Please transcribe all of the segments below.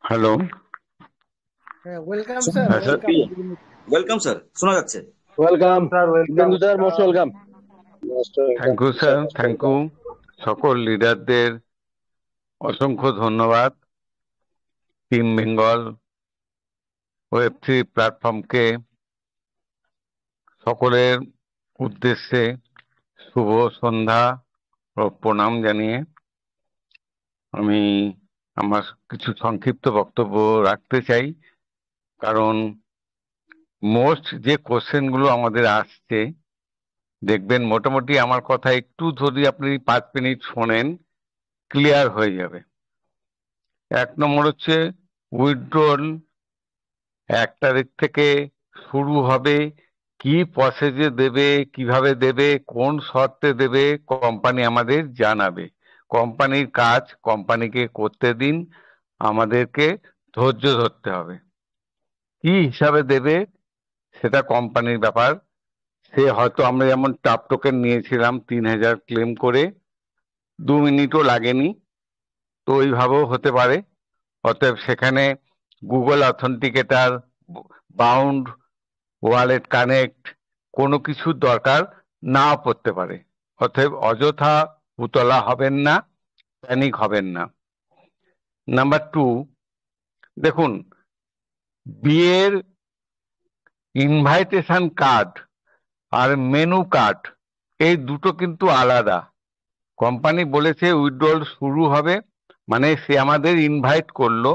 Hello. হ্যাঁ, welcome sir, হ্যাঁ sir. Welcome. Welcome sir, শোনা যাচ্ছে। Welcome sir welcome. Dibyendu sir, most welcome. Most welcome thank you sir, sir, most thank welcome. You. সকল লিডারদের অসংখ্য ধন্যবাদ। টিম বেঙ্গল ওয়েব3 প্ল্যাটফর্মকে সকলের উদ্দেশ্যে শুভ সন্ধ্যা ও প্রণাম জানিয়ে আমি আমার কিছু সংক্ষিপ্ত বক্তব্য রাখতে চাই। কারণ মোস্ট যে কোশ্চেনগুলো আমাদের আসছে, দেখবেন মোটামুটি আমার কথা একটু যদি আপনি 5 মিনিট শোনেন ক্লিয়ার হয়ে যাবে। 1 নম্বর হচ্ছে উইথড্রল 1 তারিখ থেকে শুরু হবে, কি প্রসেসে দেবে, কিভাবে দেবে, কোন শর্তে দেবে, কোম্পানি আমাদের জানাবে। কোম্পানির কাজ কোম্পানিকে করতে দিন, আমাদেরকে ধৈর্য ধরতে হবে। কি হিসাবে দেবে সেটা কোম্পানির ব্যাপার। সে হয়তো আমরা যেমন টাপ টোকেন নিয়েছিলাম 3,000 ক্লেম করে, 2 মিনিটও লাগেনি, তো ওইভাবেও হতে পারে। অতএব সেখানে Google authenticator, bound wallet connect কোনো কিছুর দরকার নাও পড়তে পারে। অতএব অযথা উতলা হবেন না, প্যানিক হবেন না। নাম্বার 2, দেখুন, বিয়ের ইনভাইটেশন কার্ড আর মেনু কার্ড এই দুটো কিন্তু আলাদা। কোম্পানি বলেছে উইথড্রল শুরু হবে, মানে সে আমাদের ইনভাইট করলো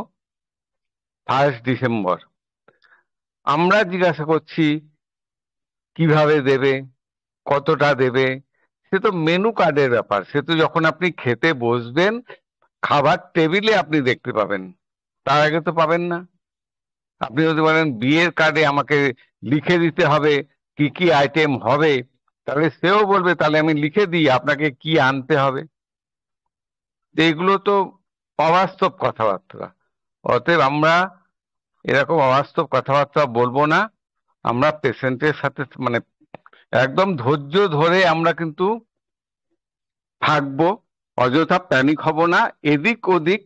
1 ডিসেম্বর। আমরা জিজ্ঞাসা করছি কিভাবে দেবে, কতটা দেবে। সে তো মেনু কার্ডের ব্যাপার, সে তো যখন আপনি খেতে বসবেন খাবার টেবিলে আপনি দেখতে পাবেন, তার আগে তো পাবেন না। আপনি যদি বলেন বিয়ের কার্ডে আমাকে লিখে দিতে হবে কি কি আইটেম হবে, তাহলে সেও বলবে তাহলে আমি লিখে দিই আপনাকে কি আনতে হবে। এগুলো তো অবাস্তব কথাবার্তা। অতএব আমরা এরকম অবাস্তব কথাবার্তা বলবো না। আমরা পেশেন্টের সাথে মানে একদম ধৈর্য ধরে আমরা কিন্তু থাকবো, অযথা প্যানিক হব না। এদিক ওদিক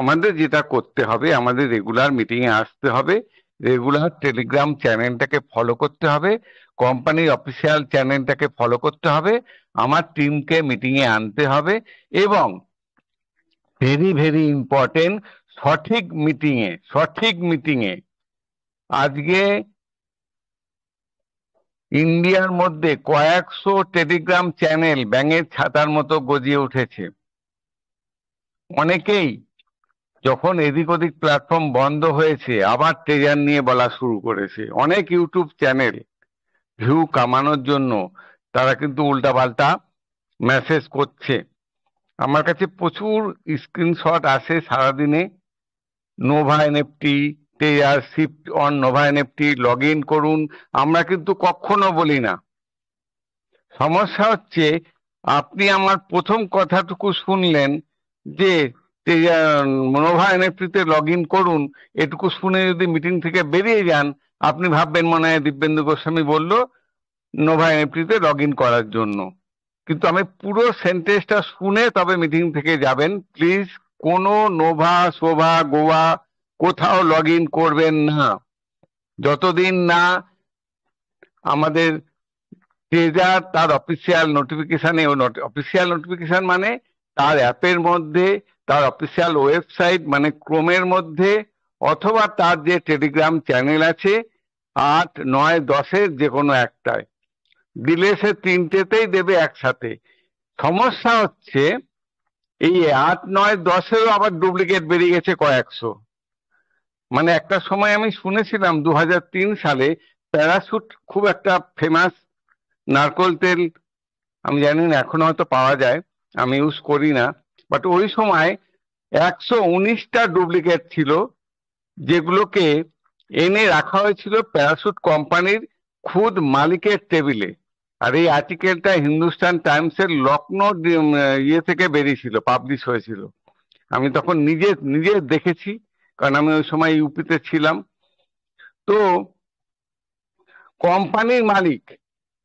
আমাদের যেটা করতে হবে, আমাদের রেগুলার মিটিংয়ে আসতে হবে, রেগুলার টেলিগ্রাম চ্যানেলটাকে ফলো করতে হবে, কোম্পানির অফিসিয়াল চ্যানেলটাকে ফলো করতে হবে, আমার টিমকে মিটিংয়ে আনতে হবে, এবং ভেরি ভেরি ইম্পর্টেন্ট, সঠিক মিটিংয়ে আজকে ইন্ডিয়ার মধ্যে কয়েকশো টেলিগ্রাম চ্যানেল ব্যাঙের ছাতার মতো গজিয়ে উঠেছে। অনেকেই যখন এদিক ওদিক প্ল্যাটফর্ম বন্ধ হয়েছে আবার ট্রেজার নিয়ে বলা শুরু করেছে। অনেক ইউটিউব চ্যানেল ভিউ কামানোর জন্য তারা কিন্তু উল্টাপাল্টা মেসেজ করছে। আমার কাছে প্রচুর স্ক্রিনশট আসে সারাদিনে। Nova NFT, treasure, shift on Nova NFT, log in করুন। আমরা কিন্তু কখনো বলি না। সমস্যা হচ্ছে আপনি আমার প্রথম কথাটুকু শুনলেন যে নোভা এনএফটিতে লগ ইন করুন, এটুকু শুনে যদি মিটিং থেকে বেরিয়ে যান, আপনি ভাববেন মনে হয় দিব্যেন্দু গোস্বামী বলল নোভা এনএফটিতে লগ ইন করার জন্য। কিন্তু আমি পুরো সেন্টেন্সটা শুনে তবে মিটিং থেকে যাবেন প্লিজ। কোনো নোভা, শোভা, গোয়া কোথাও লগ ইন করবেন না যতদিন না আমাদের ট্রেজার তার অফিসিয়াল নোটিফিকেশনে, অফিসিয়াল নোটিফিকেশন মানে তার অ্যাপের মধ্যে, তার অফিসিয়াল ওয়েবসাইট মানে ক্রোমের মধ্যে, অথবা তার যে টেলিগ্রাম চ্যানেল আছে 8, 9, 10-এর যে কোনো একটায় দিলে সে তিনটেতেই দেবে একসাথে। সমস্যা হচ্ছে এই 8, 9, 10-এরও আবার ডুপ্লিকেট বেরিয়ে গেছে কয়েকশো। মানে একটা সময় আমি শুনেছিলাম 2003 সালে প্যারাশুট খুব একটা ফেমাস নারকোল তেল, আমি জানি না এখন হয়তো পাওয়া যায়, আমি ইউজ করি না, বাট ওই সময় 119টা ডুপ্লিকেট ছিল, যেগুলোকে এনে রাখা হয়েছিল প্যারাশুট কোম্পানির খুদ মালিকের টেবিলে। আর এই আর্টিকেলটা হিন্দুস্তান টাইমসের লখনৌ ইয়ে থেকে বেরিয়েছিল, পাবলিশ হয়েছিল। আমি তখন নিজে নিজে দেখেছি, কারণ আমি ওই সময় ইউপিতে ছিলাম। তো কোম্পানির মালিক,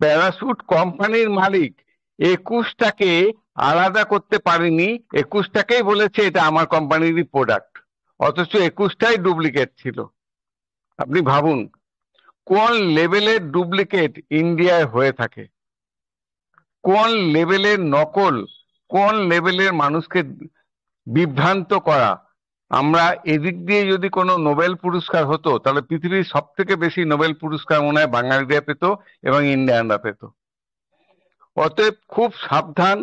প্যারাশুট কোম্পানির মালিক 21টাকে আলাদা করতে পারেনি, 21টাকেই বলেছে এটা আমার কোম্পানিরই প্রোডাক্ট। অথচ 21টাই ডুপ্লিকেট ছিল। আপনি ভাবুন কোন লেভেলের ডুপ্লিকেট ইন্ডিয়ায় হয়ে থাকে, কোন লেভেলের নকল, কোন লেভেলের মানুষকে বিভ্রান্ত করা। আমরা এদিক দিয়ে যদি কোনো নোবেল পুরস্কার হতো তাহলে পৃথিবীর সব থেকে বেশি নোবেল পুরস্কার মনে হয় বাঙালিরা পেত এবং ইন্ডিয়ানরা পেত। অতএব খুব সাবধান,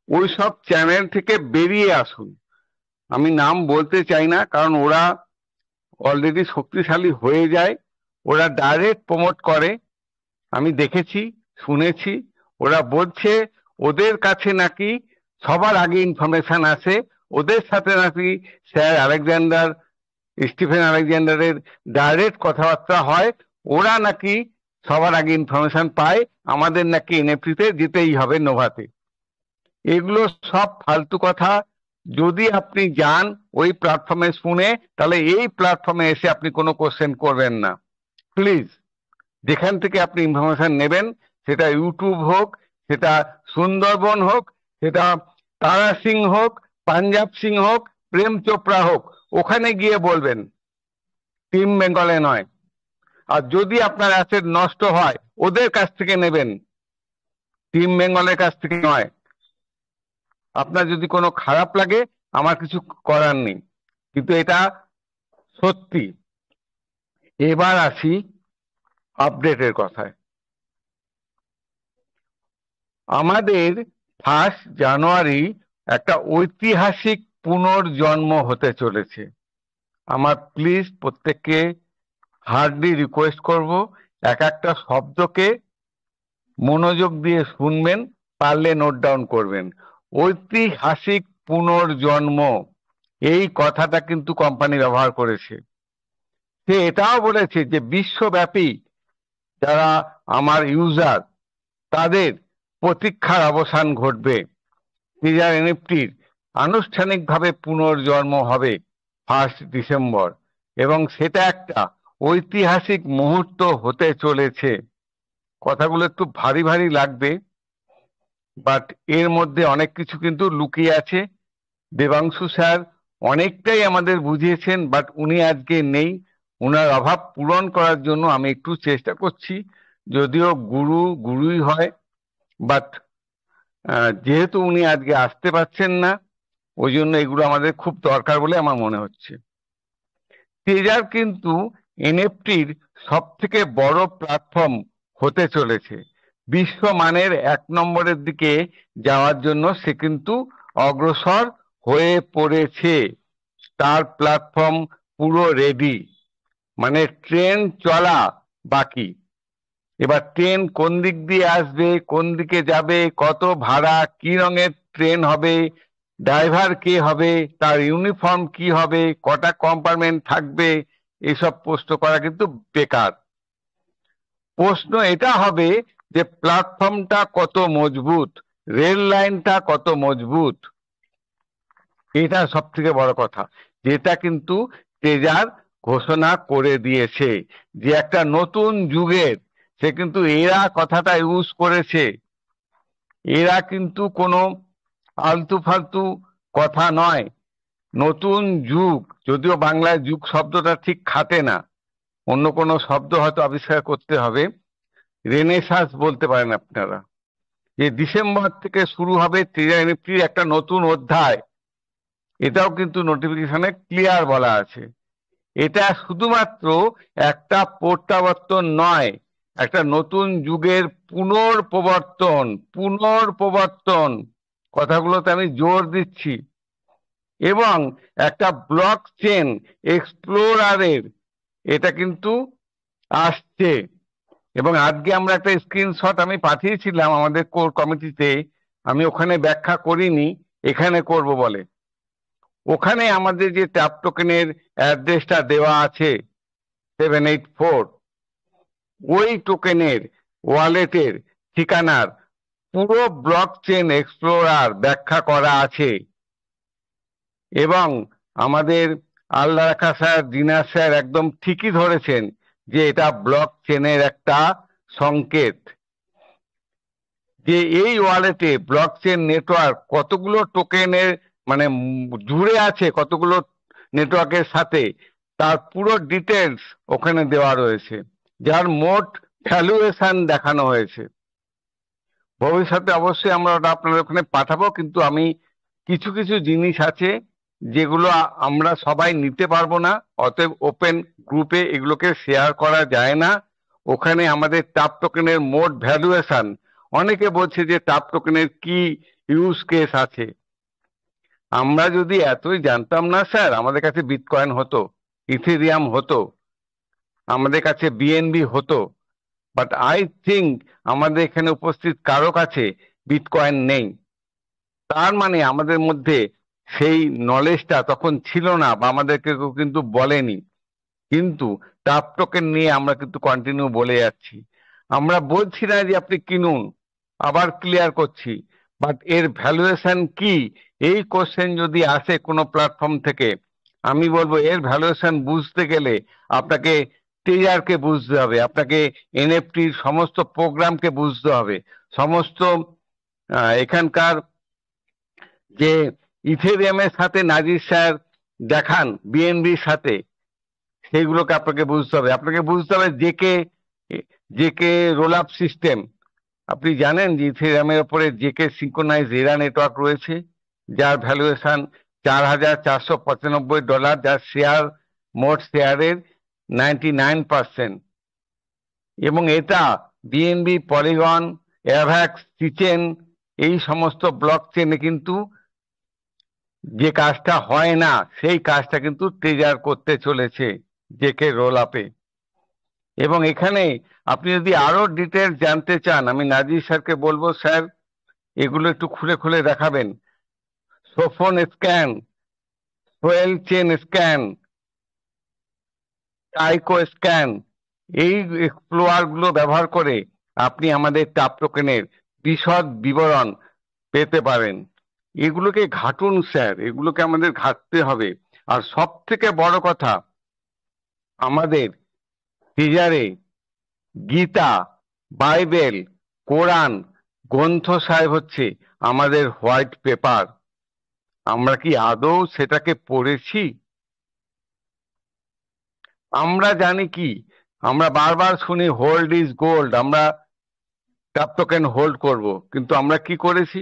ওইসব চ্যানেল থেকে বেরিয়ে আসুন। আমি নাম বলতে চাই না, কারণ ওরা অলরেডি শক্তিশালী হয়ে যায়, ওরা ডাইরেক্ট প্রমোট করে। আমি দেখেছি, শুনেছি, ওরা বলছে ওদের কাছে নাকি সবার আগে ইনফরমেশন আসে, ওদের সাথে নাকি স্যার আলেকজান্ডার, স্টিফেন আলেকজান্ডারের ডাইরেক্ট কথাবার্তা হয়, ওরা নাকি সবার আগে ইনফরমেশন পায়, আমাদের নাকি এনএফটিতে যেতেই হবে, নোভাতে। এগুলো সব ফালতু কথা। যদি আপনি যান ওই প্ল্যাটফর্মে শুনে, তাহলে এই প্ল্যাটফর্মে এসে আপনি কোনো কোশ্চেন করবেন না প্লিজ। যেখান থেকে আপনি ইনফরমেশন নেবেন, সেটা ইউটিউব হোক, সেটা সুন্দরবন হোক, সেটা তারা সিং হোক, পাঞ্জাব সিং হোক, প্রেম চোপড়া হোক, ওখানে গিয়ে বলবেন, টিম বেঙ্গলে নয়। আর যদি আপনার অ্যাসেট নষ্ট হয় ওদের কাছ থেকে নেবেন, টিম বেঙ্গলের কাছ থেকে নয়। আপনার যদি কোনো খারাপ লাগে আমার কিছু করার নেই, কিন্তু এটা সত্যি। এবার আসি আপডেটের কথায়। আমাদের 1 জানুয়ারি একটা ঐতিহাসিক পুনর্জন্ম হতে চলেছে। আমার প্লিজ প্রত্যেককে হার্ডলি রিকোয়েস্ট করব, এক একটা শব্দকে মনোযোগ দিয়ে শুনবেন, পারলে নোট ডাউন করবেন। ঐতিহাসিক পুনর্জন্ম, এই কথাটা কিন্তু কোম্পানি ব্যবহার করেছে। সে এটাও বলেছে যে বিশ্বব্যাপী যারা আমার ইউজার, তাদের প্রতীক্ষার অবসান ঘটবে। ট্রেজার এনএফটির আনুষ্ঠানিকভাবে পুনর্জন্ম হবে 1 ডিসেম্বর, এবং সেটা একটা ঐতিহাসিক মুহূর্ত হতে চলেছে। কথাগুলো একটু ভারী ভারী লাগবে, বাট এর মধ্যে অনেক কিছু কিন্তু লুকিয়ে আছে। দেবাংশু স্যার অনেকটাই আমাদের বুঝিয়েছেন, বাট উনি আজকে নেই। উনার অভাব পূরণ করার জন্য আমি একটু চেষ্টা করছি, যদিও গুরু গুরুই হয়, বাট যেহেতু উনি আজকে আসতে পারছেন না, ওই জন্য এগুলো আমাদের খুব দরকার বলে আমার মনে হচ্ছে। ট্রেজার কিন্তু এনএফটির সব থেকে বড় প্ল্যাটফর্ম হতে চলেছে। বিশ্বমানের 1 নম্বরের দিকে যাওয়ার জন্য সে কিন্তু অগ্রসর হয়ে পড়েছে। তার প্ল্যাটফর্ম পুরো রেডি, মানে ট্রেন চলা বাকি। এবার ট্রেন কোন দিক দিয়ে আসবে, কোন দিকে যাবে, কত ভাড়া, কি রঙের ট্রেন হবে, ড্রাইভার কে হবে, তার ইউনিফর্ম কি হবে, কটা কম্পার্টমেন্ট থাকবে, এসব প্রশ্ন করা কিন্তু বেকার। প্রশ্ন এটা হবে যে প্ল্যাটফর্মটা কত মজবুত, রেল লাইনটা কত মজবুত। এটা সব থেকে বড় কথা, যেটা কিন্তু ট্রেজার ঘোষণা করে দিয়েছে যে একটা নতুন যুগের, সে কিন্তু এরা কথাটা ইউজ করেছে। এরা কিন্তু কোনো আলতু ফালতু কথা নয়। নতুন যুগ, যদিও বাংলায় যুগ শব্দটা ঠিক খাটে না, অন্য কোনো শব্দ হয়তো আবিষ্কার করতে হবে। রেনেসাঁস বলতে পারেন আপনারা। যে ডিসেম্বর থেকে শুরু হবে ট্রেজার এনএফটির একটা নতুন অধ্যায়, এটাও কিন্তু নোটিফিকেশনে ক্লিয়ার বলা আছে। এটা শুধুমাত্র একটা প্রত্যাবর্তন নয়, একটা নতুন যুগের পুনর্প্রবর্তন। পুনর্প্রবর্তন কথাগুলোতে আমি জোর দিচ্ছি। এবং একটা ব্লক চেন এক্সপ্লোরারের এটা কিন্তু আসছে। এবং আজকে আমরা একটা স্ক্রিনশট আমি পাঠিয়েছিলাম আমাদের কোর কমিটিতে, আমি ওখানে ব্যাখ্যা করিনি, এখানে করব বলে। ওখানে আমাদের যে ট্যাপ টোকেনের অ্যাড্রেসটা দেওয়া আছে 784, ওই টোকেনের ওয়ালেটের ঠিকানার পুরো ব্লক চেন এক্সপ্লোরার ব্যাখ্যা করা আছে। এবং আমাদের আল্লাহ রাখা স্যার, দিনার স্যার একদম ঠিকই ধরেছেন যে এটা ব্লক চেনের একটা সংকেত। যে এই ওয়ালেটে ব্লক চেন নেটওয়ার্ক কতগুলো টোকেনের মানে জুড়ে আছে, কতগুলো নেটওয়ার্কের সাথে তার পুরো ডিটেলস ওখানে দেওয়া রয়েছে, যার মোট ভ্যালুয়েশন দেখানো হয়েছে। ভবিষ্যতে অবশ্যই আমরা ওটা আপনাদের ওখানে পাঠাবো, কিন্তু আমি কিছু কিছু জিনিস আছে যেগুলো আমরা সবাই নিতে পারবো না, অতএব ওপেন গ্রুপে এগুলোকে শেয়ার করা যায় না। ওখানে আমাদের টাপ টোকেনের মোট ভ্যালুয়েশন, অনেকে বলছে যে টাপ টোকেনের কি ইউজ কেস আছে। আমরা যদি এতই জানতাম না স্যার, আমাদের কাছে বিটকয়েন হতো, ইথেরিয়াম হতো, আমাদের কাছে বিএনবি হতো, বাট আই থিঙ্ক আমাদের এখানে উপস্থিত কারো কাছে বিটকয়েন নেই। তার মানে আমাদের মধ্যে সেই নলেজটা তখন ছিল না, বা আমাদেরকে কেউ কিন্তু বলেনি। কিন্তু টাপ টোকেন নিয়ে আমরা কিন্তু কন্টিনিউ বলে যাচ্ছি। আমরা বলছি না যে আপনি কিনুন, আবার ক্লিয়ার করছি, বাট এর ভ্যালুয়েশন কি, এই কোশ্চেন যদি আসে কোনো প্ল্যাটফর্ম থেকে, আমি বলবো এর ভ্যালুয়েশন বুঝতে গেলে আপনাকে টেজারকে বুঝতে হবে, আপনাকে এনএফটির সমস্ত প্রোগ্রামকে বুঝতে হবে, সমস্ত এখানকার যে ইথেরিয়ামের সাথে নাজির স্যার দেখান বিএনবির সাথে, সেইগুলোকে আপনাকে বুঝতে হবে। আপনাকে বুঝতে হবে ZK ZK role up system. আপনি জানেন যে ইথেরিয়ামের ওপরে জেকে সিঙ্ক্রোনাইজ এরা নেটওয়ার্ক রয়েছে, যার ভ্যালুয়েশন $4,495, যার শেয়ার মোট শেয়ারের 99%। এবং এটা বিএনবি, পলিগন, অ্যাভাক্স, চিচেন, এই সমস্ত ব্লক চেনে কিন্তু যে কাজটা হয় না, সেই কাজটা কিন্তু ট্রেজার করতে চলেছে জেকে রোল আপে। এবং এখানে আপনি যদি আরো ডিটেলস জানতে চান, আমি নাজির স্যারকে বলবো, স্যার এগুলো একটু খুলে খুলে দেখাবেন। সোফোন scan, Soyel chain scan, টাইকো scan, এই এক্সপ্লোয়ার গুলো ব্যবহার করে আপনি আমাদের টাপ টোকেনের বিশদ বিবরণ পেতে পারেন। এগুলোকে ঘাটুন স্যার, এগুলোকে আমাদের ঘাটতে হবে। আর সব থেকে বড় কথা, আমাদের টিজারে গীতা, বাইবেল, কোরআন গ্রন্থ সাহেব হচ্ছে আমাদের হোয়াইট পেপার। আমরা কি আদৌ সেটাকে পড়েছি? আমরা জানি কি, আমরা বারবার শুনি হোল্ড ইজ গোল্ড, আমরা টাপ টোকেন হোল্ড করব, কিন্তু আমরা কি করেছি?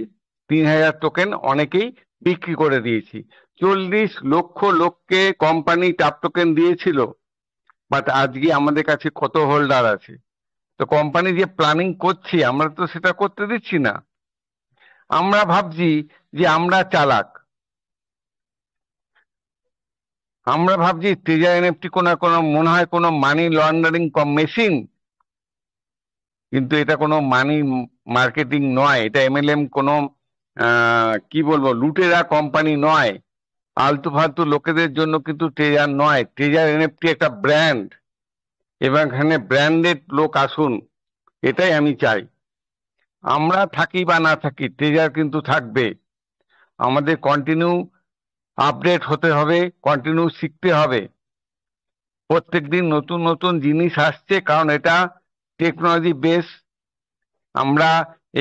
3,000 টোকেন অনেকেই বিক্রি করে দিয়েছি। 40 লক্ষ লোককে কোম্পানি টাপ টোকেন দিয়েছিল, বাট আজকে আমাদের কাছে কত হোল্ডার আছে? তো কোম্পানি যে প্ল্যানিং করছি, আমরা তো সেটা করতে দিচ্ছি না। আমরা ভাবছি যে আমরা চালাক, আমরা ভাবছি ট্রেজার এনএফটি কোনো মনে হয় কোনো মানি লন্ডারিং মেশিন, কিন্তু এটা কোনো মানি মার্কেটিং নয়, এটা এমএলএম কোনো কি বলবো লুটেরা কোম্পানি নয়, আলতু ফালতু লোকেদের জন্য কিন্তু ট্রেজার নয়। ট্রেজার এনএফটি একটা ব্র্যান্ড, এবং এখানে ব্র্যান্ডেড লোক আসুন, এটাই আমি চাই। আমরা থাকি বা না থাকি, ট্রেজার কিন্তু থাকবে। আমাদের কন্টিনিউ আপডেট হতে হবে, কন্টিনিউ শিখতে হবে। প্রত্যেকদিন নতুন নতুন জিনিস আসছে, কারণ এটা টেকনোলজি বেস। আমরা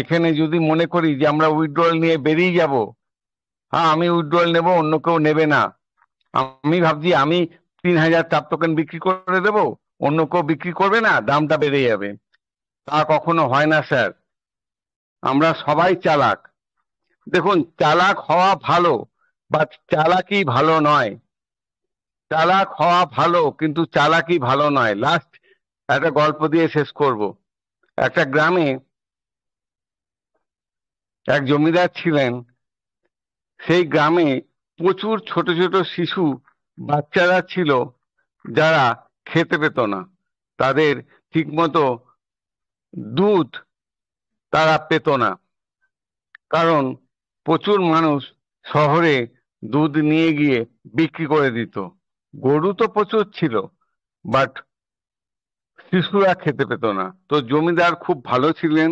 এখানে যদি মনে করি যে আমরা উইথড্রল নিয়ে বেরিয়ে যাব, হ্যাঁ আমি উইথড্রল নেব, অন্য কেউ নেবে না, আমি ভাবছি আমি 3,000 টাপ টোকেন বিক্রি করে দেব, অন্য কেউ বিক্রি করবে না, দামটা বেড়ে যাবে, তা কখনো হয় না স্যার। আমরা সবাই চালাক। দেখুন, চালাক হওয়া ভালো, বাট চালাকি ভালো নয়। চালাক হওয়া ভালো, কিন্তু চালাকি ভালো নয়। লাস্ট একটা গল্প দিয়ে শেষ করব। একটা গ্রামে এক জমিদার ছিলেন। সেই গ্রামে প্রচুর ছোট ছোট শিশু বাচ্চারা ছিল, যারা খেতে পেত না, তাদের ঠিকমতো দুধ তারা পেত না, কারণ প্রচুর মানুষ শহরে দুধ নিয়ে গিয়ে বিক্রি করে দিত। গরু তো প্রচুর ছিল, বাট শিশুরা খেতে পেত না। তো জমিদার খুব ভালো ছিলেন,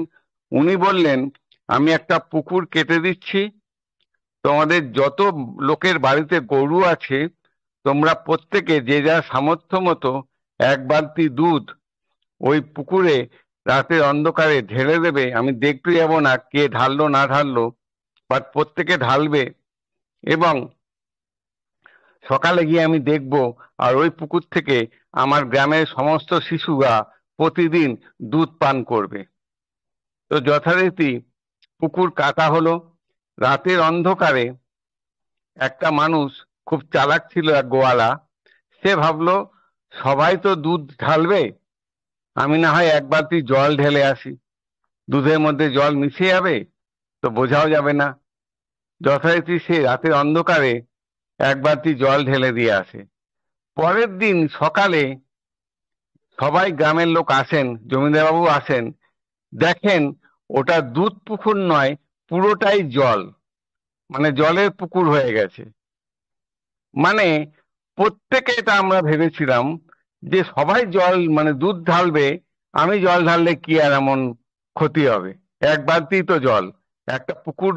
উনি বললেন, আমি একটা পুকুর কেটে দিচ্ছি, তোমাদের যত লোকের বাড়িতে গরু আছে, তোমরা প্রত্যেকে যে যা সামর্থ্য মতো 1 বালতি দুধ ওই পুকুরে রাতের অন্ধকারে ঢেলে দেবে। আমি দেখতে যাব না কে ঢাললো না ঢাললো, বাট প্রত্যেকে ঢালবে, এবং সকালে গিয়ে আমি দেখব আর ওই পুকুর থেকে আমার গ্রামের সমস্ত শিশুরা প্রতিদিন দুধ পান করবে। তো যথারীতি পুকুর কাটা হলো। রাতের অন্ধকারে একটা মানুষ, খুব চালাক ছিল এক গোয়ালা, সে ভাবলো সবাই তো দুধ ঢালবে, আমি না হয় এক বালতি জল ঢেলে আসি, দুধের মধ্যে জল মিশে যাবে, তো বোঝাও যাবে না। যথারীতি সে রাতের অন্ধকারে এক বালতি জল ঢেলে দিয়ে আসে। পরের দিন সকালে সবাই গ্রামের লোক আসেন, জমিদার বাবু আসেন, দেখেন ওটা দুধ পুকুর নয়, পুরোটাই জল, মানে জলের পুকুর হয়ে গেছে। মানে প্রত্যেকে, এটা আমরা ভেবেছিলাম যে সবাই জল মানে দুধ ঢালবে, আমি জল ঢাললে কি আর এমন ক্ষতি হবে, এক বালতি তো জল, একটা পুকুর,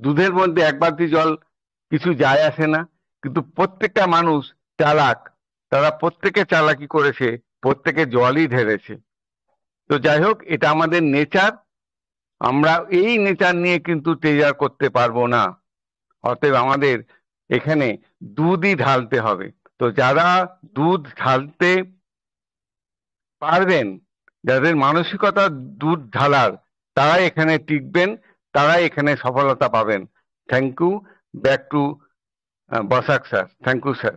দুধের মধ্যে এক বালতি জল, কিছু যায় আসে না। কিন্তু প্রত্যেকটা মানুষ চালাক, তারা প্রত্যেকে চালাকি করেছে, প্রত্যেকে জলই ঢেলেছে। তো যাই হোক, এটা আমাদের নেচার, আমরা এই নেচার নিয়ে কিন্তু ট্রেজার করতে পারবো না। অতএব আমাদের এখানে দুধই ঢালতে হবে। তো যারা দুধ ঢালতে পারবেন, যাদের মানসিকতা দুধ ঢালার, তারাই এখানে টিকবেন, তারাই এখানে সফলতা পাবেন। Thank you. Back to Basak sir. Thank you sir.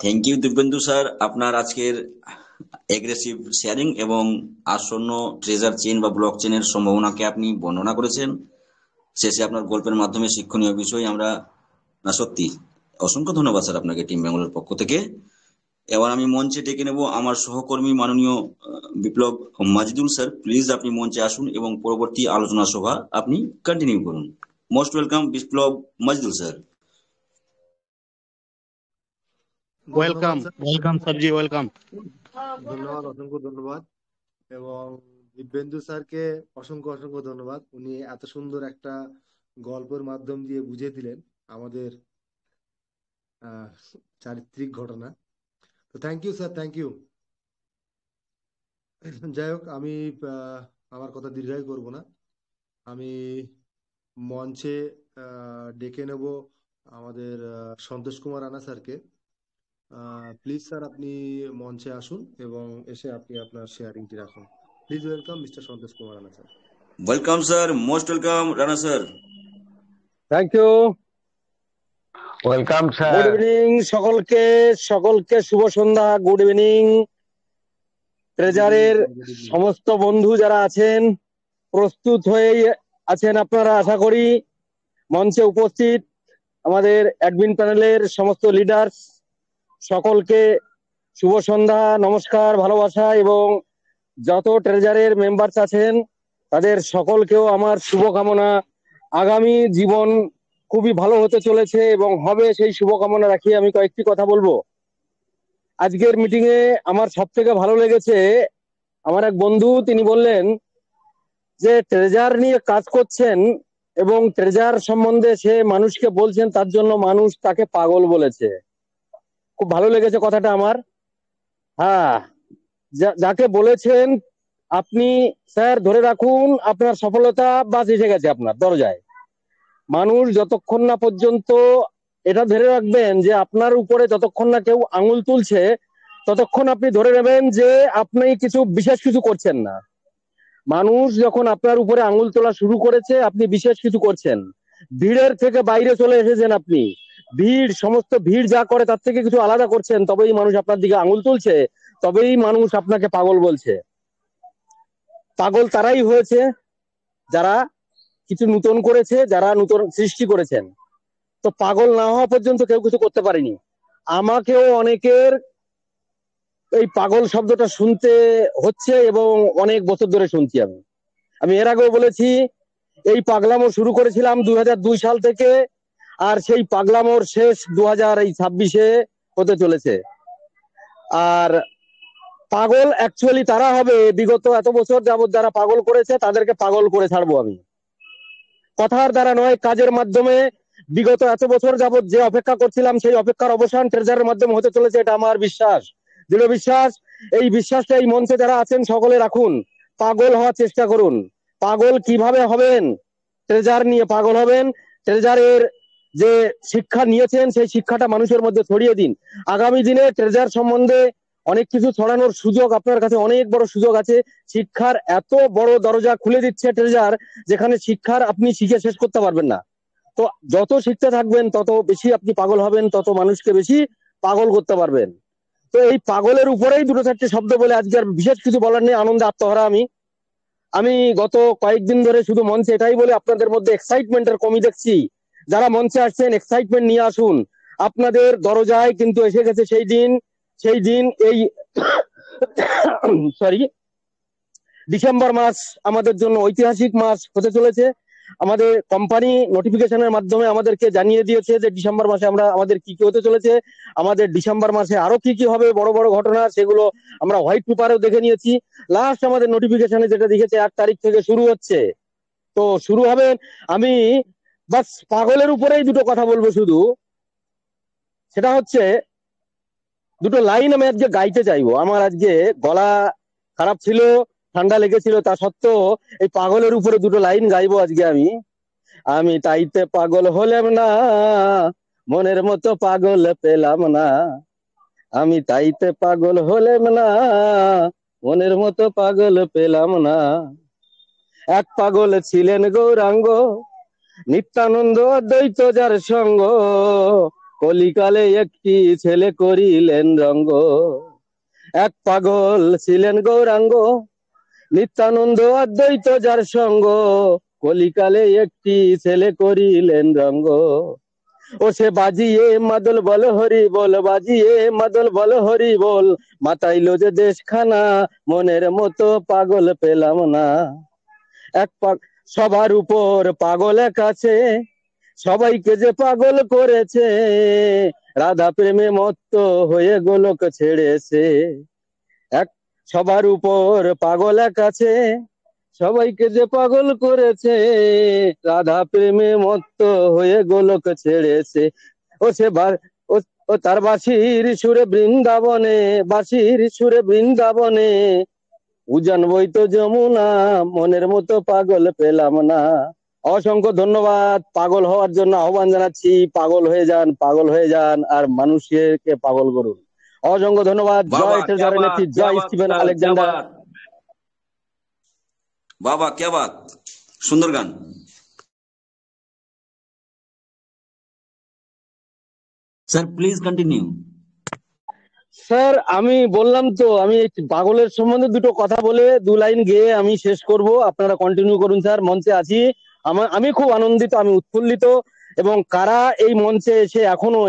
Thank you Dibyendu sir, আপনার আজকের এগ্রেসিভ শেয়ারিং এবং আসন্ন ট্রেজার চেইন বা ব্লক চেইনের সম্ভাবনাকে আপনি বর্ণনা করেছেন। শেষে আপনার গল্পের মাধ্যমে শিক্ষণীয় বিষয় আমরা, না সত্যি অসংখ্য ধন্যবাদ স্যার আপনাকে টিম ব্যাঙ্গালোর পক্ষ থেকে। এবার আমি মঞ্চে ডেকে নেব আমার সহকর্মী মাননীয় বিপ্লব মাজিদুল স্যার। প্লিজ আপনি মঞ্চে আসুন এবং পরবর্তী আলোচনা সভা আপনি কন্টিনিউ করুন। মোস্ট ওয়েলকাম বিপ্লব Majidul sir. Welcome welcome স্যারজি, welcome. ধন্যবাদ, অসংখ্য ধন্যবাদ। এবং দিব্যেন্দু স্যারকে অসংখ্য অসংখ্য ধন্যবাদ, উনি এত সুন্দর একটা গল্পের মাধ্যম দিয়ে বুঝিয়ে দিলেন আমাদের চারিত্রিক ঘটনা। তো thank you sir, thank you. যাই হোক, আমি আমার কথা দীর্ঘায়ু করব না। আমি মঞ্চে ডেকে নেব আমাদের সন্তোষ কুমার রানা স্যারকে। প্লিজ স্যার, আপনি মঞ্চে আসুন এবং এসে আপনি আপনার শেয়ারিংটি রাখুন। Please welcome mister Santosh Kumar Rana sir. Welcome sir, most welcome Rana sir. Thank you. Welcome good sir. Evening সকলকে, সকলকে শুভ সন্ধ্যা। Good evening. ট্রেজারের সমস্ত বন্ধু যারা আছেন, প্রস্তুত হয়ে আছেন আপনারা আশা করি। মঞ্চে উপস্থিত আমাদের অ্যাডমিন প্যানেলের সমস্ত লিডার্স, সকলকে শুভ সন্ধ্যা, নমস্কার, ভালোবাসা। এবং যত ট্রেজারের মেম্বার্স আছেন তাদের সকলকেও আমার শুভকামনা। আগামী জীবন খুবই ভালো হতে চলেছে এবং হবে, সেই শুভকামনা রাখি আমি কয়েকটি কথা বলবো। আজকের মিটিং এ আমার সব থেকে ভালো লেগেছে, আমার এক বন্ধু তিনি বললেন যে ট্রেজার নিয়ে কাজ করছেন এবং ট্রেজার সম্বন্ধে সে মানুষকে বলছেন, তার জন্য মানুষ তাকে পাগল বলেছে। খুব ভালো লেগেছে কথাটা আমার। হ্যাঁ, যাকে বলেছেন আপনি স্যার ধরে রাখুন, আপনার সফলতা বাস এসে গেছে আপনার দরজায়। মানুষ যতক্ষণ না পর্যন্ত এটা ধরে রাখবেন যে আপনার উপরে যতক্ষণ না কেউ আঙুল তুলছে, ততক্ষণ আপনি ধরে নেবেন যে আপনি কিছু বিশেষ কিছু করছেন না। মানুষ যখন আপনার উপরে আঙুল তোলা শুরু করেছে, আপনি বিশেষ কিছু করছেন, ভিড়ের থেকে বাইরে চলে এসেছেন আপনি, ভিড়, সমস্ত ভিড় যা করে তার থেকে কিছু আলাদা করছেন, তবেই মানুষ আপনার দিকে আঙুল তুলছে, তবেই মানুষ আপনাকে পাগল বলছে। পাগল তারাই হয়েছে যারা কিছু নতুন করেছে, যারা নতুন সৃষ্টি করেছেন। তো পাগল না হওয়া পর্যন্ত কেউ কিছু করতে পারেনি। আমাকেও অনেকের এই পাগল শব্দটা শুনতে হচ্ছে এবং অনেক বছর ধরে শুনছি। আমি এর আগেও বলেছি, এই পাগলামো শুরু করেছিলাম 2002 সাল থেকে, আর সেই পাগলামোর শেষ 2026-এ হতে চলেছে। আর পাগল অ্যাকচুয়ালি তারা হবে, বিগত এত বছর যাবত যারা পাগল করেছে তাদেরকে পাগল করে ছাড়বো আমি, কথার দ্বারা নয়, কাজের মাধ্যমে। বিগত এত বছর যাবত যে অপেক্ষা করছিলাম, সেই অপেক্ষার অবসান ট্রেজারের মাধ্যমে হতে চলেছে, এটা আমার বিশ্বাস, দৃঢ় বিশ্বাস। এই বিশ্বাসটা এই মঞ্চে যারা আছেন সকলে রাখুন, পাগল হওয়ার চেষ্টা করুন। পাগল কিভাবে হবেন? ট্রেজার নিয়ে পাগল হবেন। ট্রেজারের যে শিক্ষা নিয়েছেন সেই শিক্ষাটা মানুষের মধ্যে ছড়িয়ে দিন। আগামী দিনে ট্রেজার সম্বন্ধে অনেক কিছু ছড়ানোর সুযোগ আপনার কাছে অনেক বড় সুযোগ আছে। শিক্ষার এত বড় দরজা খুলে দিচ্ছে ট্রেজার, যেখানে শিক্ষার আপনি শিখে শেষ করতে পারবেন না। তো যত শিখতে থাকবেন তত বেশি আপনি পাগল হবেন, তত মানুষকে বেশি পাগল করতে পারবেন। তো এই পাগলের উপরেই দুটো চারটে শব্দ বলে আজকে আর বিশেষ কিছু বলার নেই, আনন্দে আত্মহারা আমি। আমি গত কয়েকদিন ধরে শুধু মঞ্চে এটাই বলে আপনাদের মধ্যে এক্সাইটমেন্টের কমি দেখছি। যারা মঞ্চে আসছেন এক্সাইটমেন্ট নিয়ে আসুন, আপনাদের দরজায় কিন্তু এসে গেছে সেই দিন এই সরি ডিসেম্বর মাস আমাদের জন্য ঐতিহাসিক মাস হতে চলেছে। আমাদের কোম্পানি নোটিফিকেশনের মাধ্যমে আমাদেরকে জানিয়ে দিয়েছে যে ডিসেম্বর মাসে আমাদের কি কি হতে চলেছে। আমাদের ডিসেম্বর মাসে আরো কি কি হবে বড় বড় ঘটনা, সেগুলো আমরা হোয়াইট পেপারেও দেখে নিয়েছি। লাস্ট আমাদের নোটিফিকেশনে যেটা দেখেছে 8 তারিখ থেকে শুরু হচ্ছে, তো শুরু হবে। আমি বাস পাগলের উপরেই দুটো কথা বলবো শুধু, সেটা হচ্ছে দুটো লাইন আমি আজকে গাইতে চাইবো। আমার আজকে গলা খারাপ ছিল, ঠান্ডা লেগেছিল, তা সত্ত্বেও এই পাগলের উপরে দুটো লাইন গাইবো আজকে আমি। আমি তাইতে পাগল হলাম না, মনের মতো পাগল পেলাম না। আমি তাইতে পাগল হলাম না, মনের মতো পাগল পেলাম না। এক পাগল ছিলেন গৌরাঙ্গ, নিত্যানন্দ অদ্বৈত যার সঙ্গ, কলিকালে একটি ছেলে করিলেন রঙ্গ। এক পাগল ছিলেন গৌরাঙ্গ, নিত্যানন্দ অদ্বৈত যার সঙ্গ, কলিকালে একটি ছেলে করিলেন রঙ্গ। ও সে বাজিয়ে মাদল বল হরি বল, বাজিয়ে মাদল বল হরি বল, মাতাইলো যে দেশখানা, মনের মতো পাগল পেলাম না। এক সবার উপর পাগল এক আছে, সবাইকে যে পাগল করেছে, রাধা প্রেমে মত্ত হয়ে গোলক ছেড়েছে। এক সবার উপর পাগল এক আছে, সবাইকে যে পাগল করেছে, রাধা প্রেমে মত্ত হয়ে গোলক ছেড়েছে। ও সে ও তার বাঁশির সুরে বৃন্দাবনে, বাঁশির সুরে বৃন্দাবনে, উজান বইতো যমুনা, মনের মতো পাগল পেলাম না। অসংখ্য ধন্যবাদ। পাগল হওয়ার জন্য আহ্বান জানাচ্ছি। পাগল হয়ে যান, পাগল হয়ে যান, আর মানুষকে পাগল করুন। অসংখ্য ধন্যবাদ। বাবা জয় क्या ট্রেজার बात এনএফটি, क्या জয় बात স্টিভেন सर क्या আলেকজান্ডার। बात বাবা क्या बात সুন্দর গান স্যার প্লিজ কন্টিনিউ স্যার আমি বললাম তো, আমি এই পাগলের সম্বন্ধে দুটো কথা বলে দু লাইন গেয়ে আমি শেষ করব, আপনারা কন্টিনিউ করুন স্যার। মঞ্চে আছি, আমি খুব আনন্দিত, আমি উৎফুল্লিত। এবং কারা এই মঞ্চে এসে এখনো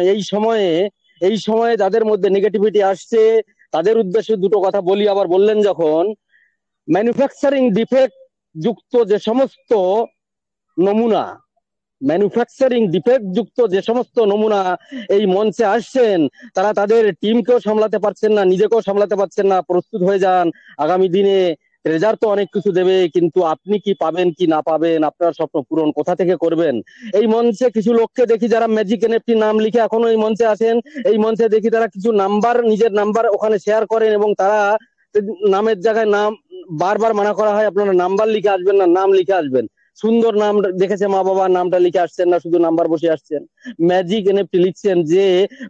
এই সময়ে যাদের মধ্যে নেগেটিভিটি আসছে, তাদের উদ্দেশ্যে দুটো কথা বলি। আবার বললেন যখন, ম্যানুফ্যাকচারিং ডিফেক্ট যুক্ত যে সমস্ত নমুনা, ম্যানুফ্যাকচারিং ডিফেক্ট যুক্ত যে সমস্ত নমুনা এই মঞ্চে আসছেন, তারা তাদের টিমকেও সামলাতে পারছেন না, নিজেকেও সামলাতে পারছেন না। প্রস্তুত হয়ে যান, আগামী দিনে ট্রেজার তো অনেক কিছু দেবে, কিন্তু আপনি কি পাবেন কি না পাবেন, আপনার স্বপ্ন পূরণ কোথা থেকে করবেন। এই মঞ্চে কিছু লোককে দেখি যারা ম্যাজিক এনএফটি নাম লিখে এখনো এই মঞ্চে আছেন। এই মঞ্চে দেখি তারা কিছু নাম্বার, নিজের নাম্বার ওখানে শেয়ার করেন, এবং তারা নামের জায়গায় নাম বারবার মানা করা হয় আপনারা নাম্বার লিখে আসবেন না, নাম লিখে আসবেন। সুন্দর নাম দেখেছে মা বাবা, নামটা লিখে আসছেন না, শুধু নাম্বার বসে আসছেন। ম্যাজিক এনএফটি লিখছেন, যে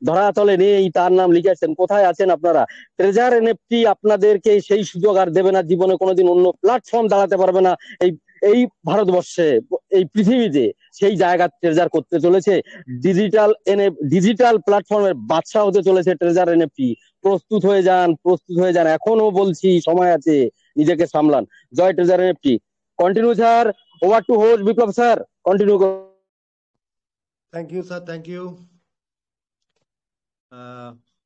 ধরাতলে নেই তার নাম লিখে আসছেন। কোথায় আছেন আপনারা? ট্রেজার এনএফটি আপনাদেরকে সেই সুযোগ আর দেবে না, জীবনে কোনোদিন অন্য প্ল্যাটফর্ম দাঁড়াতে পারবে না এই এই ভারতবর্ষে, এই পৃথিবীতে। সেই জায়গা ট্রেজার করতে চলেছে, ডিজিটাল প্ল্যাটফর্মের বাদশা হতে চলেছে ট্রেজার এনএফটি। প্রস্তুত হয়ে যান, প্রস্তুত হয়ে যান, এখনো বলছি সময় আছে, নিজেকে সামলান। জয় Treasure NFT. Continue sir, over to host Biplab sir, continue. Thank you sir, thank you.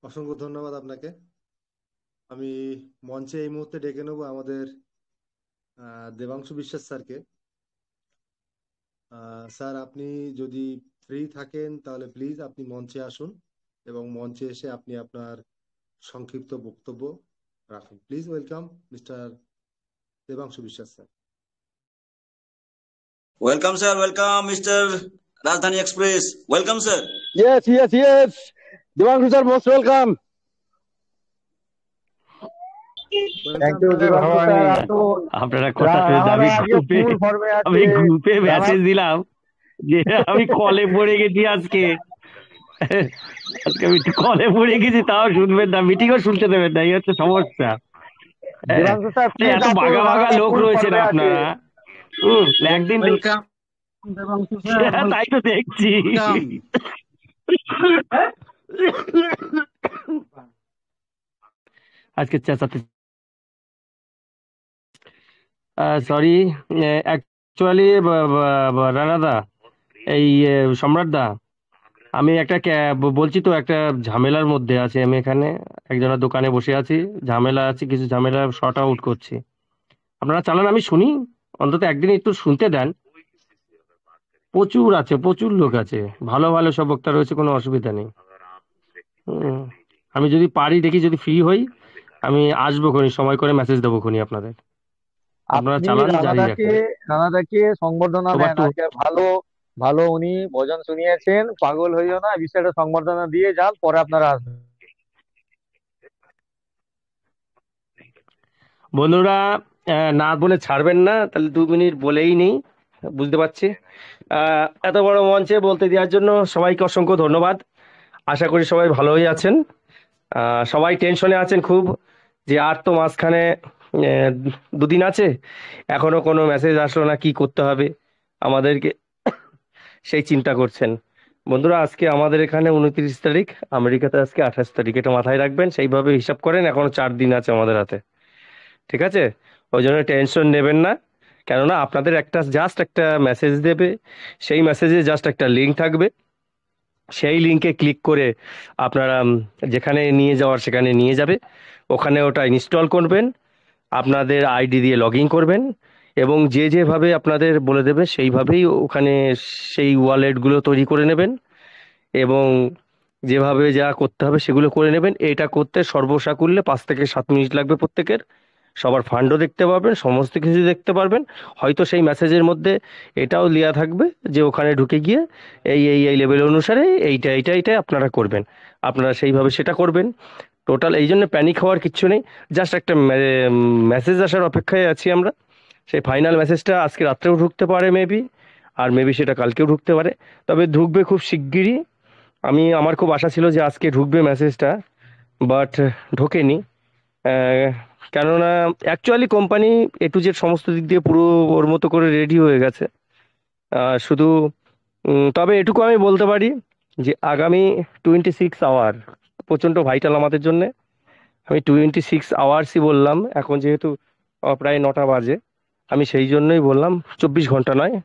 অসংখ্য ধন্যবাদ আপনাকে। আমি মঞ্চে এই মুহূর্তে ডেকে নেবো আমাদের দেবাংশু বিশ্বাস স্যারকে। স্যার আপনি যদি ফ্রি থাকেন তাহলে প্লিজ আপনি মঞ্চে আসুন, এবং মঞ্চে এসে আপনি আপনার সংক্ষিপ্ত বক্তব্য রাখুন। Please welcome mister Debanshu Biswas sir. Welcome sir, welcome mister Rajdhani express, welcome sir. Yes Debanshu sir, most welcome. Thank you Debanshu sir. আপনারা কথা শুনে আমি গ্রুপে মেসেজ দিলাম যে আমি কলে পড়ে গেছি আজকে। আজকে আমি একটু কলে পড়ে গেছি, তাও শুনবেন না, মিটিংও শুনতে দেবেন না, এই হচ্ছে সমস্যা। হ্যাঁ, দেবাংশু স্যার এই প্লিজ এত আসুন, বাঘা বাঘা রানাদা লোক ফুল রয়েছেন পর্বে আছে। আপনারা। একদিন ওয়েলকাম দেবাংশু স্যার, তাই তো দেখছি। ওয়েলকাম। আজকে চেঁচাতে সরি, অ্যাকচুয়ালি রানাদা, এই সম্রাটদা, আমি একটা বলছি তো, একটা ঝামেলার মধ্যে আছি আমি এখানে। একজনের দোকানে বসে আছি, ঝামেলা আছে, কিছু ঝামেলা শর্ট আউট করছি। আপনারা চালান, আমি শুনি, অন্তত একদিন একটু শুনতে দেন। প্রচুর আছে, প্রচুর লোক আছে, ভালো ভালো সব বক্তা রয়েছে, কোনো অসুবিধা নেই। হুম, আমি যদি পারি, দেখি যদি ফ্রি হই, আমি আসবো খনি, সময় করে মেসেজ দেবো খনি আপনাদের। আপনারা আপনি চালান, জারি রানাদাকে রাখেন। রানাদাকে সংবর্ধনা ওভার দেন, টু। আজকে ভালো ভালো উনি ভজন শুনিয়েছেন, পাগল হইও না, বিষয়টা সংবর্ধনা দিয়ে যান, পরে আপনারা আসবেন। বন্ধুরা, না বলে ছাড়বেন না, তাহলে 2 মিনিট বলেই নেই, বুঝতে পারছি। এত বড় মঞ্চে বলতে দেওয়ার জন্য সবাইকে অসংখ্য ধন্যবাদ। আশা করি সবাই ভালোই আছেন। সবাই টেনশনে আছেন খুব, যে আর তো মাঝখানে 2 দিন আছে, এখনো কোনো মেসেজ আসলো না, কি করতে হবে আমাদেরকে, সেই চিন্তা করছেন। বন্ধুরা, আজকে আমাদের এখানে 29 তারিখ, আমেরিকাতে আজকে 28 তারিখ, এটা মাথায় রাখবেন, সেইভাবে হিসাব করেন, এখনো 4 দিন আছে আমাদের হাতে। ঠিক আছে? ওই জন্য টেনশন নেবেন না, কেননা আপনাদের জাস্ট একটা মেসেজ দেবে, সেই মেসেজে জাস্ট একটা লিঙ্ক থাকবে, সেই লিঙ্কে ক্লিক করে আপনারা যেখানে নিয়ে যাওয়ার সেখানে নিয়ে যাবে, ওখানে ওটা ইনস্টল করবেন, আপনাদের আইডি দিয়ে লগ ইন করবেন, এবং যে যেভাবে আপনাদের বলে দেবে সেইভাবেই ওখানে সেই ওয়ালেটগুলো তৈরি করে নেবেন, এবং যেভাবে যা করতে হবে সেগুলো করে নেবেন। এটা করতে সর্বসাকুল্যে 5 থেকে 7 মিনিট লাগবে প্রত্যেকের। সবার ফান্ডও দেখতে পারবেন, সমস্ত কিছু দেখতে পারবেন। হয়তো সেই মেসেজের মধ্যে এটাও লেয়া থাকবে যে ওখানে ঢুকে গিয়ে এই লেভেল অনুসারে এইটা আপনারা করবেন, আপনারা সেইভাবে সেটা করবেন। টোটাল এই জন্য প্যানিক হওয়ার কিচ্ছু নেই, জাস্ট একটা মেসেজ আসার অপেক্ষায় আছি আমরা। সেই ফাইনাল মেসেজটা আজকে রাত্রেও ঢুকতে পারে মেবি, আর মেবি সেটা কালকেও ঢুকতে পারে, তবে ঢুকবে খুব শিগগিরই। আমার খুব আশা ছিল যে আজকে ঢুকবে মেসেজটা, বাট ঢোকেনি। আহ, কেননা actually company A to Z সমস্ত দিক দিয়ে পুরো ওর মতো করে রেডি হয়ে গেছে। শুধু তবে এটুকু আমি বলতে পারি যে আগামী 26 আওয়ার প্রচণ্ড ভাইটাল আমাদের জন্য। আমি 26 আওয়ার্সই বললাম, এখন যেহেতু প্রায় 9টা বাজে, আমি সেই জন্যই বললাম 24 ঘন্টা নয়,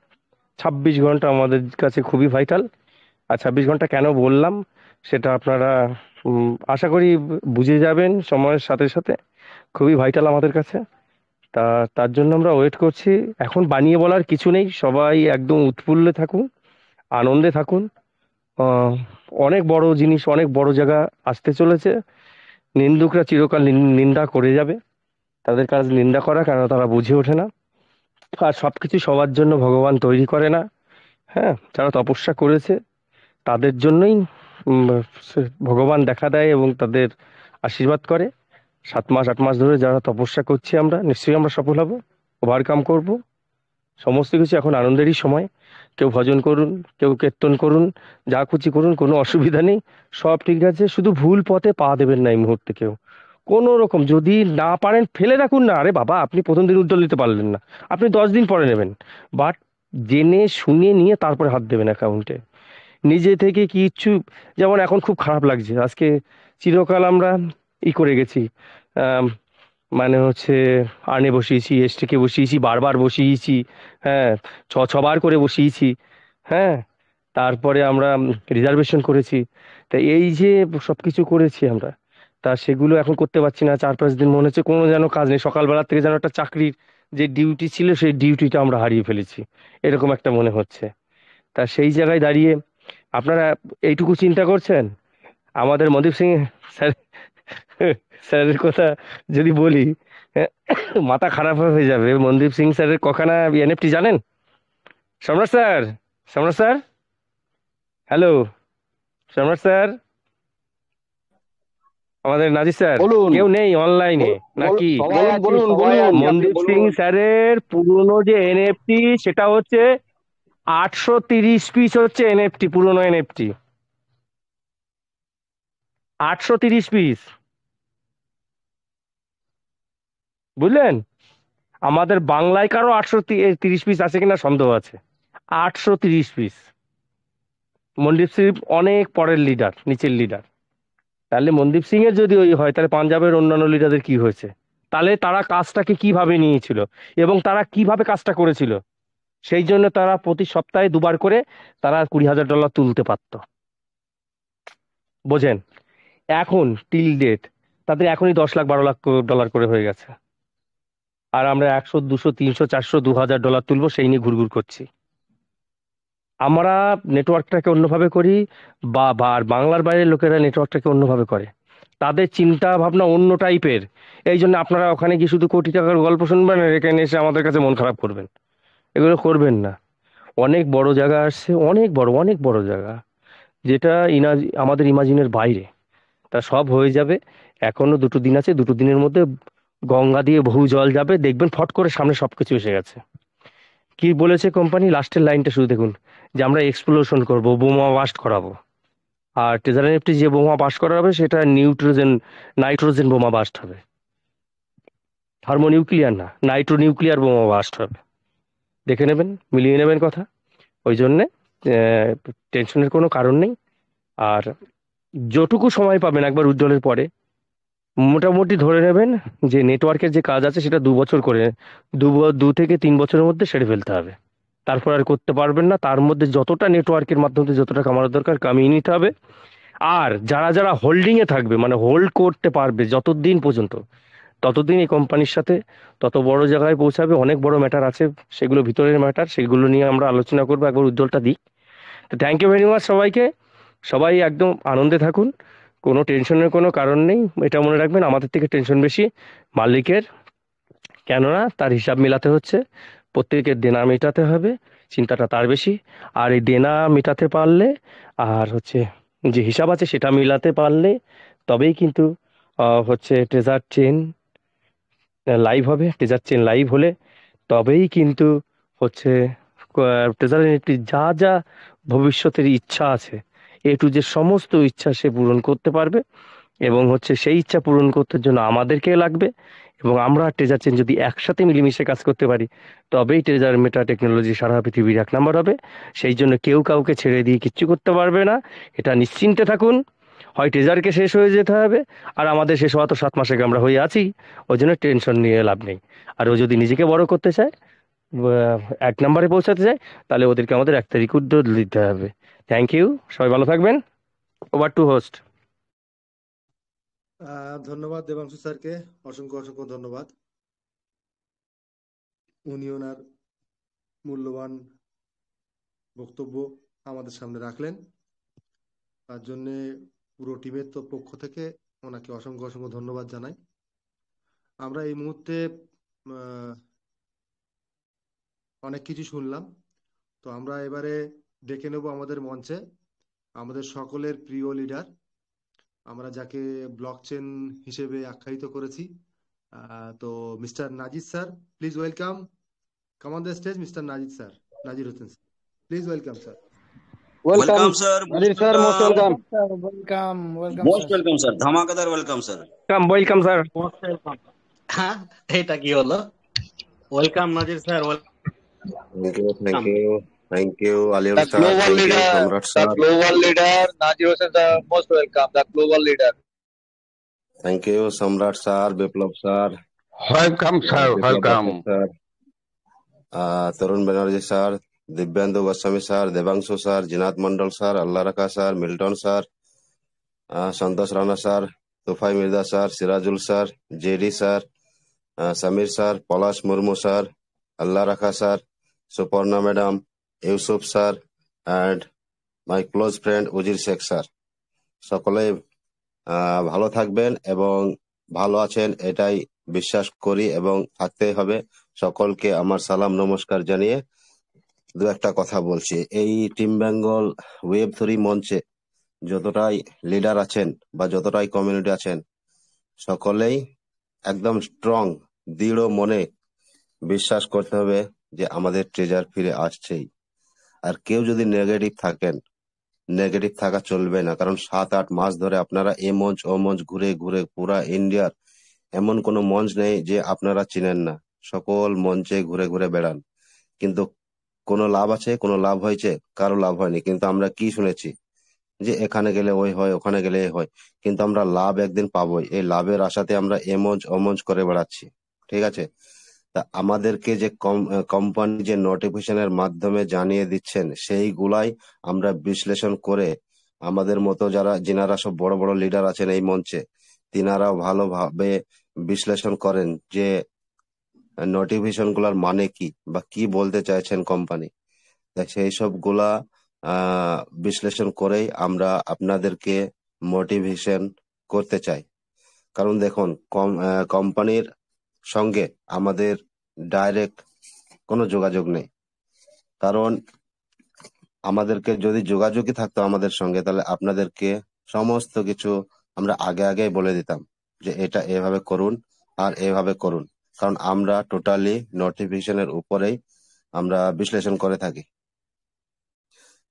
26 ঘন্টা আমাদের কাছে খুবই ভাইটাল। আর 26 ঘন্টা কেন বললাম সেটা আপনারা আশা করি বুঝে যাবেন সময়ের সাথে সাথে। খুবই ভাইটাল আমাদের কাছে, তার জন্য আমরা ওয়েট করছি। এখন বানিয়ে বলার কিছু নেই, সবাই একদম উৎফুল্লে থাকুন, আনন্দে থাকুন। আহ, অনেক বড় জিনিস, অনেক বড় জায়গা আসতে চলেছে। নিন্দুকরা চিরকাল নিন্দা করে যাবে, তাদের কাজ নিন্দা করা, কারণ তারা বুঝে ওঠে না। আর সবকিছু সবার জন্য ভগবান তৈরি করে না। হ্যাঁ, যারা তপস্যা করেছে তাদের জন্যই উম, ভগবান দেখা দেয় এবং তাদের আশীর্বাদ করে। 7 মাস 8 মাস ধরে যারা তপস্যা করছি আমরা, নিশ্চয়ই আমরা সফল হব, ওভারকাম করব। সমস্ত কিছু এখন আনন্দেরই সময়। কেউ ভজন করুন, কেউ কীর্তন করুন, যা খুশি করুন, কোনো অসুবিধা নেই, সব ঠিক আছে। শুধু ভুল পথে পা দেবেন না এই মুহূর্তে কেউ, কোনো রকম। যদি না পারেন ফেলে রাখুন না, আরে বাবা, আপনি প্রথম দিন উদ্যোগ নিতে পারলেন না, আপনি 10 দিন পরে নেবেন, বাট জেনে শুনে নিয়ে তারপরে হাত দেবেন অ্যাকাউন্টে। নিজে থেকে কিচ্ছু, যেমন এখন খুব খারাপ লাগছে আজকে, চিরকাল আমরা করে গেছি, আম, মানে হচ্ছে আর্নে বসিয়েছি, এসটিকে বসিয়েছি, বারবার বসিয়েছি, হ্যাঁ, ছবার করে বসিয়েছি, হ্যাঁ, তারপরে আমরা রিজার্ভেশন করেছি। তা এই যে সব কিছু করেছি আমরা, তা সেগুলো এখন করতে পারছি না। 4 5 দিন মনে হচ্ছে কোনো যেন কাজ নেই, সকালবেলা থেকে যেন একটা চাকরির যে ডিউটি ছিল সেই ডিউটিটা আমরা হারিয়ে ফেলেছি, এরকম একটা মনে হচ্ছে। তা সেই জায়গায় দাঁড়িয়ে আপনারা এইটুকু চিন্তা করছেন। আমাদের মনদীপ সিং স্যার, স্যারের কথা যদি বলি, মাথা খারাপ হয়ে যাবে। মনদীপ সিং স্যারের কখানা এনএফটি জানেন? সম্রাট স্যার, সম্রাট স্যার, হ্যালো, সম্রাট স্যার, আমাদের নাজির স্যার, বলুন কেউ নেই অনলাইনে নাকি? সবাই আছি, সবাই আছি, আপনি মনদীপ সিং বলুন। স্যারের পুরনো যে এনএফটি, সেটা হচ্ছে 830 পিস হচ্ছে এনএফটি, পুরনো এনএফটি 830 পিস, বুঝলেন? আমাদের বাংলায় কারো 830 পিস আছে কিনা সন্দেহ আছে। 830 পিস। মনদীপ সিং অনেক পরের লিডার, নিচের লিডার। তাহলে মনদীপ সিং এর যদি ওই হয়, তাহলে পাঞ্জাবের অন্যান্য লিডারদের কি হয়েছে? তাহলে তারা কাজটাকে কিভাবে নিয়েছিল এবং তারা কিভাবে কাজটা করেছিল? সেই জন্য তারা প্রতি সপ্তাহে দুবার করে তারা $20,000 তুলতে পারতো। বোঝেন? এখন টিল ডেট তাদের এখনই 10 লাখ 12 লাখ ডলার করে হয়ে গেছে, আর আমরা 100 200 300 400 $2,000 তুলবো সেই নিয়ে ঘুরঘুর করছি। আমরা নেটওয়ার্কটাকে অন্যভাবে করি, আর বাংলার বাইরের লোকেরা নেটওয়ার্কটাকে অন্যভাবে করে। তাদের চিন্তা ভাবনা অন্য টাইপের। এই জন্য আপনারা ওখানে গিয়ে শুধু কোটি টাকার গল্প শুনবেন আর এখানে এসে আমাদের কাছে মন খারাপ করবেন। এগুলো করবেন না। অনেক বড় জায়গা আসছে, অনেক বড়, অনেক বড় জায়গা, যেটা আমাদের ইমাজিনের বাইরে। তা সব হয়ে যাবে। এখনো 2 দিন আছে, 2 দিনের মধ্যে গঙ্গা দিয়ে বহু জল যাবে, দেখবেন ফট করে সামনে সবকিছু এসে গেছে। কি বলেছে কোম্পানি? লাস্টের লাইনটা শুধু দেখুন, যে আমরা এক্সপ্লোশন করব, বোমা বাস্ট করাবো। আর ট্রেজার এনএফটি যে বোমা বাস্ট করা হবে সেটা নাইট্রোজেন বোমা বাস্ট হবে, থার্মোনিউক্লিয়ার না, নিউক্লিয়ার বোমা বাস্ট হবে। দেখে নেবেন, মিলিয়ে নেবেন কথা। ওই জন্যে টেনশনের কোনো কারণ নেই। আর যতটুকু সময় পাবেন একবার উজ্জ্বলের পরে, মোটামুটি ধরে নেবেন যে নেটওয়ার্কের যে কাজ আছে সেটা 2 বছর করে, 2 থেকে 3 বছরের মধ্যে সেরে ফেলতে হবে। তারপর আর করতে পারবেন না। তার মধ্যে যতটা নেটওয়ার্কের মাধ্যমে যতটা কামানোর দরকার কামিয়ে নিতে হবে। আর যারা যারা হোল্ডিংয়ে থাকবে, মানে হোল্ড করতে পারবে যতদিন পর্যন্ত, ততদিন এই কোম্পানির সাথে তত বড় জায়গায় পৌঁছাবে। অনেক বড় ম্যাটার আছে, সেগুলো ভিতরের ম্যাটার, সেগুলো নিয়ে আমরা আলোচনা করবো একবার উজ্জ্বলটা দিই। তো থ্যাংক ইউ ভেরি মাচ সবাইকে। সবাই একদম আনন্দে থাকুন, কোনো টেনশনের কোনো কারণ নেই। এটা মনে রাখবেন, আমাদের থেকে টেনশন বেশি মালিকের, কেননা তার হিসাব মেলাতে হচ্ছে, প্রত্যেকের দেনা মেটাতে হবে, চিন্তাটা তার বেশি। আর এই দেনা মেটাতে পারলে আর হচ্ছে যে হিসাব আছে সেটা মেলাতে পারলে তবেই কিন্তু হচ্ছে ট্রেজার চেন লাইভ হবে। ট্রেজার চেন লাইভ হলে তবেই কিন্তু হচ্ছে ট্রেজার যা যা ভবিষ্যতের ইচ্ছা আছে, যে সমস্ত ইচ্ছা সে পূরণ করতে পারবে। এবং হচ্ছে সেই ইচ্ছা পূরণ করতে জন্য আমাদেরকে লাগবে, এবং আমরা ট্রেজার চেন যদি একসাথে মিলেমিশে কাজ করতে পারি তবেই ট্রেজার মেটা টেকনোলজি সারা পৃথিবীর 1 নম্বর হবে। সেই জন্য কেউ কাউকে ছেড়ে দিয়ে কিচ্ছু করতে পারবে না, এটা নিশ্চিন্তে থাকুন। হয় ট্রেজারকে শেষ হয়ে যেতে হবে, আর আমাদের শেষ হওয়া তো 7 মাস আগে আমরা হয়ে আছি, ওই জন্য টেনশন নিয়ে লাভ নেই। আর ও যদি নিজেকে বড় করতে চায়, 1 নম্বরে পৌঁছাতে চায়, তাহলে ওদেরকে আমাদের 1 তারিখ উদ্যোগ দিতে হবে। থ্যাংক ইউ, সবাই ভালো থাকবেন। Over to host. ধন্যবাদ দেবাংশু স্যারকে, অসংখ্য অসংখ্য ধন্যবাদ। উনি ওনার মূল্যবান বক্তব্য আমাদের সামনে রাখলেন, তার জন্যে পুরো টিমের তো পক্ষ থেকে ওনাকে অসংখ্য অসংখ্য ধন্যবাদ জানাই। আমরা এই মুহূর্তে অনেক কিছু শুনলাম, তো আমরা এবারে ডেকে নেব আমাদের মঞ্চে আমাদের সকলের প্রিয় লিডার, আমরা যাকে ব্লকচেন হিসেবে আখ্যায়িত করেছি। তো mister Nazir sir, please welcome, come on the stage mister Nazir sir, Nazir Hossain sir, please welcome sir. Welcome welcome sir, Nazir sir, most welcome. Welcome welcome most sir. Welcome sir, ধামাকাদার ওয়েলকাম স্যার। Welcome sir. হ্যাঁ, এটা কি হলো? Welcome Nazir sir, Thank welcome. you, thank you, Aliul The sir, global thank you, leader, Samrat the sir, global leader, Najir Hossain sir, most welcome. The global leader. thank you, Samrat sir, Biplab sir, welcome sir, Biplab welcome. Bhatt sir, Tarun Banerjee sir, Dibyendu Goswami sir, Devangshu sir, Jinath Mandal sir, Allah Rakha sir, Milton sir, Santosh Rana sir, Tufai Mirza sir, Sirajul sir, JD sir, Samir sir, Palash Murmu sir, Allah Rakha sir, Suparna madam, Yusuf sir, and my close friend Ujir Sheikh sir. সকলে ভালো থাকবেন এবং ভালো আছেন এটাই বিশ্বাস করি এবং থাকতেই হবে। সকলকে আমার সালাম নমস্কার জানিয়ে দু একটা কথা বলছি। এই টিম বেঙ্গল ওয়েব3 মঞ্চে যতটাই লিডার আছেন বা যতটাই কমিউনিটি আছেন, সকলেই একদম স্ট্রং, দৃঢ় মনে বিশ্বাস করতে হবে যে আমাদের ট্রেজার ফিরে আসছেই। আর কেউ যদি নেগেটিভ থাকেন, নেগেটিভ থাকা চলবে না, কারণ 7-8 মাস ধরে আপনারা এ মঞ্চ ও মঞ্চ ঘুরে ঘুরে পুরা ইন্ডিয়ার এমন কোনো মঞ্চ নেই যে আপনারা চিনেন না, সকল মঞ্চে ঘুরে ঘুরে বেড়ান, কিন্তু কোনো লাভ আছে? কোনো লাভ হয়েছে? কারো লাভ হয়নি। কিন্তু আমরা কি শুনেছি যে এখানে গেলে ওই হয়, ওখানে গেলে এ হয়, কিন্তু আমরা লাভ একদিন পাবোই। এই লাভের আশাতে আমরা এ মঞ্চ ও মঞ্চ করে বেড়াচ্ছি, ঠিক আছে? তা আমাদেরকে যে কোম্পানি যে নোটিফিকেশনের মাধ্যমে জানিয়ে দিচ্ছেন সেইগুলাই আমরা বিশ্লেষণ করে আমাদের মতো যিনারা সব বড় বড় লিডার আছেন এই মঞ্চে, তিনারাও ভালোভাবে বিশ্লেষণ করেন যে নোটিফিকেশন গুলার মানে কি বা কি বলতে চাইছেন কোম্পানি। তা সেই সব গুলা বিশ্লেষণ করেই আমরা আপনাদেরকে মোটিভেশন করতে চাই। কারণ দেখুন, কোম্পানির সঙ্গে আমাদের ডাইরেক্ট কোনো যোগাযোগ নেই। কারণ আমাদেরকে যদি যোগাযোগই থাকতো আমাদের সঙ্গে, তাহলে আপনাদেরকে সমস্ত কিছু আমরা আগে আগে বলে দিতাম যে এটা এভাবে করুন আর এভাবে করুন। কারণ আমরা টোটালি নোটিফিকেশনের উপরেই আমরা বিশ্লেষণ করে থাকি।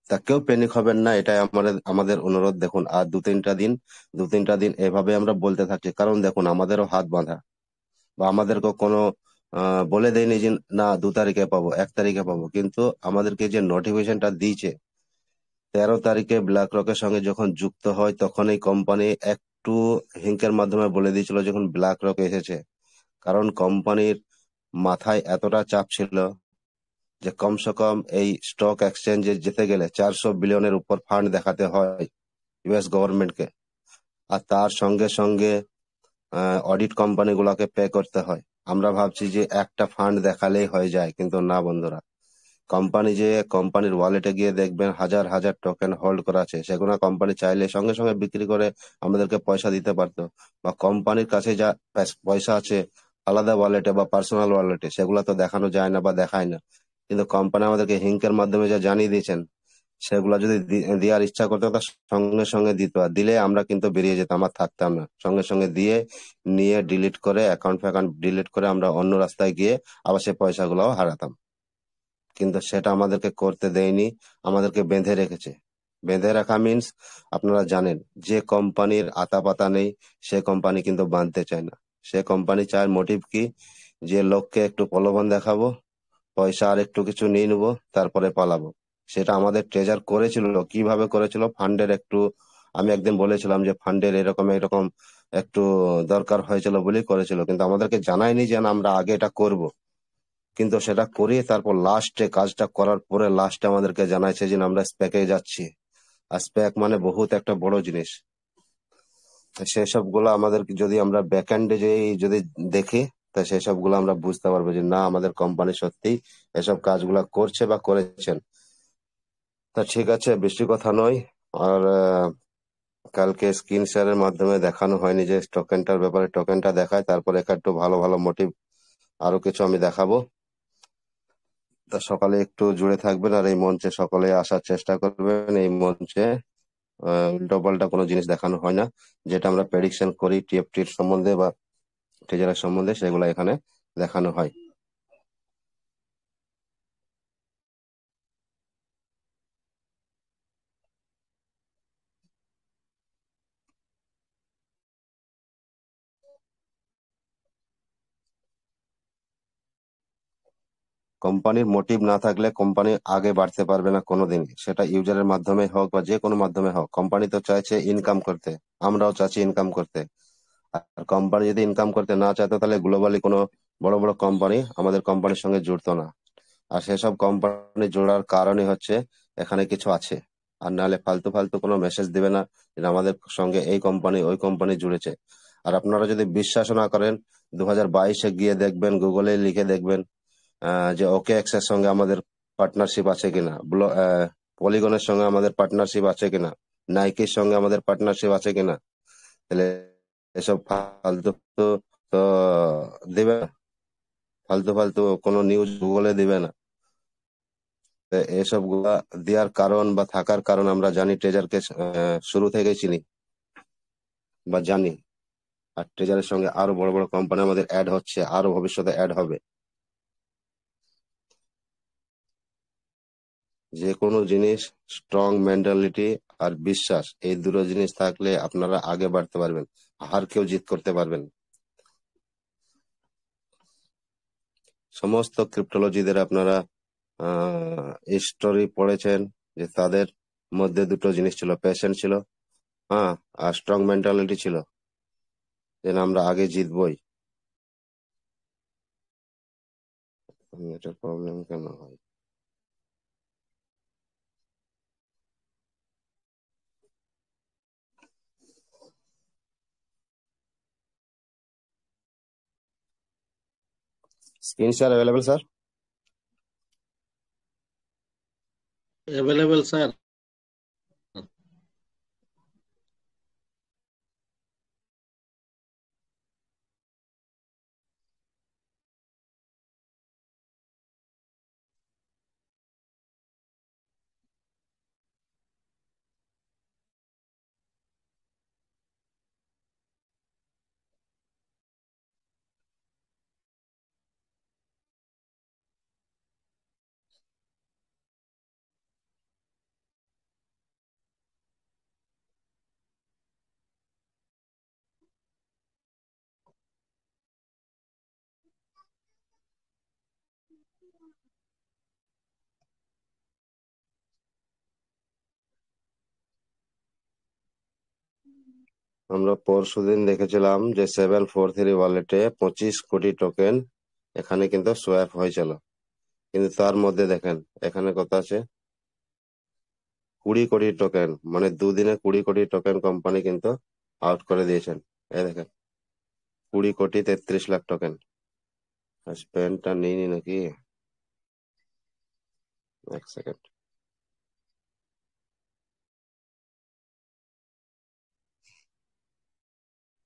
তা কেউ প্যানিক হবেন না, এটাই আমাদের অনুরোধ। দেখুন, আর দু তিনটা দিন এভাবে আমরা বলতে থাকছি, কারণ দেখুন আমাদেরও হাত বাঁধা, বা আমাদেরকে কোনো বলে দেয়নি যে না 2 তারিখে পাবো, 1 তারিখে পাবো, কিন্তু আমাদেরকে যে নোটিফিকেশনটা দিয়েছে 13 তারিখে ব্ল্যাক রকের সঙ্গে যখন যুক্ত হয়, তখন এই কোম্পানি একটু হিংকের মাধ্যমে বলে দিয়েছিল যখন ব্ল্যাক রক এসেছে। কারণ কোম্পানির মাথায় এতটা চাপ ছিল যে কমসে কম এই স্টক এক্সচেঞ্জে যেতে গেলে 400 বিলিয়নের উপর ফান্ড দেখাতে হয় ইউএস গভর্নমেন্টকে, আর তার সঙ্গে সঙ্গে অডিট কোম্পানি গুলাকে পে করতে হয়। আমরা ভাবছি যে একটা ফান্ড দেখালেই হয়ে যায়, কিন্তু না বন্ধুরা, কোম্পানির ওয়ালেটে গিয়ে দেখবেন হাজার হাজার টোকেন হোল্ড করা আছে। সেগুলো কোম্পানি চাইলে সঙ্গে সঙ্গে বিক্রি করে আমাদেরকে পয়সা দিতে পারতো, বা কোম্পানির কাছে যা পয়সা আছে আলাদা ওয়ালেটে বা পার্সোনাল ওয়ালেটে, সেগুলো তো দেখানো যায় না বা দেখায় না। কিন্তু কোম্পানি আমাদেরকে হিংকের মাধ্যমে যা জানিয়ে দিয়েছেন, সেগুলা যদি দেওয়ার ইচ্ছা করতো তা সঙ্গে সঙ্গে দিত, আর দিলে আমরা কিন্তু বেরিয়ে যেতাম, আর থাকতাম না। সঙ্গে সঙ্গে দিয়ে নিয়ে ডিলিট করে অ্যাকাউন্ট ডিলিট করে আমরা অন্য রাস্তায় গিয়ে আবার সে পয়সাগুলোও হারাতাম। কিন্তু সেটা আমাদেরকে করতে দেয়নি, আমাদেরকে বেঁধে রেখেছে। বেঁধে রাখা মিন্স আপনারা জানেন, যে কোম্পানির আতা পাতা নেই সে কোম্পানি কিন্তু বাঁধতে চায় না। সে কোম্পানি চায় মোটিভ কি, যে লোককে একটু প্রলোভন দেখাবো, পয়সা আর একটু কিছু নিয়ে নেবো, তারপরে পালাবো। সেটা আমাদের ট্রেজার করেছিল। কিভাবে করেছিল? ফান্ডের একটু, আমি একদিন বলেছিলাম যে ফান্ডের এরকম এরকম একটু দরকার হয়েছিল বলেই করেছিল, কিন্তু আমাদেরকে জানায়নি যে না, আমরা আগে এটা করব। কিন্তু সেটা করিয়ে তারপর লাস্টে কাজটা করার পরে লাস্টে আমাদেরকে জানাইছে যে আমরা স্প্যাকে যাচ্ছি। আর স্প্যাক মানে বহুত একটা বড় জিনিস। সেসব গুলো আমাদের যদি আমরা ব্যাকএন্ডে যদি দেখি, তা সেসব গুলো আমরা বুঝতে পারবো যে না, আমাদের কোম্পানি সত্যি এসব কাজগুলা করছে বা করেছেন। তা ঠিক আছে, বেশি কথা নয়। আর কালকে স্ক্রিন শেয়ারের মাধ্যমে দেখানো হয়নি যে টোকেনটার ব্যাপারে, টোকেনটা দেখায় তারপরে একটু ভালো ভালো মোটিভ আরো কিছু আমি দেখাবো। তা সকালে একটু জুড়ে থাকবেন, আর এই মঞ্চে সকলে আসার চেষ্টা করবেন। এই মঞ্চে উল্টো পাল্টা কোনো জিনিস দেখানো হয় না। যেটা আমরা প্রেডিকশন করি টিএফটির সম্বন্ধে বা ট্রেজারের সম্বন্ধে, সেগুলো এখানে দেখানো হয়। কোম্পানির মোটিভ না থাকলে কোম্পানি আগে বাড়তে পারবে না কোনোদিন, সেটা ইউজারের মাধ্যমে হোক বা যে কোনো মাধ্যমে হোক। কোম্পানি তো চাইছে ইনকাম করতে, আমরাও চাচ্ছি ইনকাম করতে। আর কোম্পানি যদি ইনকাম করতে না চাইতো, তাহলে গ্লোবালি কোনো বড় বড় কোম্পানি আমাদের কোম্পানির সঙ্গে জুড়তো না। আর সেসব কোম্পানি জোড়ার কারণই হচ্ছে এখানে কিছু আছে। আর নাহলে ফালতু ফালতু কোনো মেসেজ দিবে না যে আমাদের সঙ্গে এই কোম্পানি ওই কোম্পানি জুড়েছে। আর আপনারা যদি বিশ্বাস না করেন, 2022-এ গিয়ে দেখবেন, গুগলে লিখে দেখবেন যে ওকে এক্সের সঙ্গে আমাদের পার্টনারশিপ আছে কিনা, পলিগনের সঙ্গে আমাদের পার্টনারশিপ আছে কিনা, নাইকির সঙ্গে আমাদের পার্টনারশিপ আছে কিনা। তাহলে এসব ফালতু তো তো দিবে না, ফালতু ফালতু কোনো নিউজ গুগলে দিবে না। তো এসব গুলা দেওয়ার কারণ বা থাকার কারণ আমরা জানি, ট্রেজারকে শুরু থেকে চিনি বা জানি। আর ট্রেজারের সঙ্গে আরো বড় বড় কোম্পানি আমাদের অ্যাড হচ্ছে, আরো ভবিষ্যতে অ্যাড হবে। যে কোনো জিনিস স্ট্রং মেন্টালিটি আর বিশ্বাস, এই দুটো জিনিস থাকলে আপনারা আগে বাড়তে পারবেন, আর কেউ জিত করতে পারবেন। সমস্ত ক্রিপ্টোলজিদের আপনারা স্টোরি পড়েছেন যে তাদের মধ্যে দুটো জিনিস ছিল, প্যাশন ছিল, হ্যাঁ, আর স্ট্রং মেন্টালিটি ছিল, যেন আমরা আগে জিতবই। এটা প্রবলেম কেন হয়? Screen share available sir? available, sir. আমরা পরশুদিন দেখেছিলাম যে 743 ওয়ালেটে 25 কোটি টোকেন এখানে কিন্তু সোয়াপ হয়েছিল, কিন্তু তার মধ্যে দেখেন এখানে কত আছে, 20 কোটি টোকেন, মানে দুদিনে 20 কোটি টোকেন কোম্পানি কিন্তু আউট করে দিয়েছেন। এই দেখেন 20 কোটি 33 লাখ টোকেন। স্পেনটা নিইনি নাকি, এক সেকেন্ড।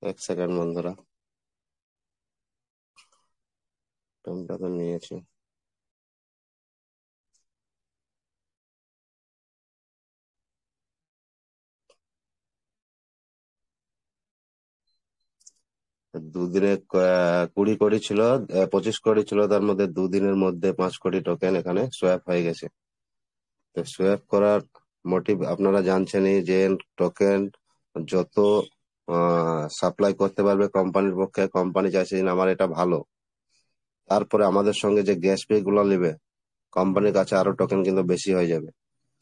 এক সেকেন্ড বন্ধুরা, পেনটা তো নিয়েছি। দুদিনে 20 কোটি ছিল, 25 কোটি ছিল, তার মধ্যে দুদিনের মধ্যে 5 কোটি টোকেন এখানে সোয়াপ হয়ে গেছে। তো সোয়াপ করার মোটিভ আপনারা জানছেনই, যে টোকেন যত সাপ্লাই করতে পারবে কোম্পানির পক্ষে, কোম্পানি চাইছে যে আমার এটা ভালো, তারপরে আমাদের সঙ্গে যে গ্যাস পে গুলো নেবে কোম্পানির কাছে আরো টোকেন কিন্তু বেশি হয়ে যাবে।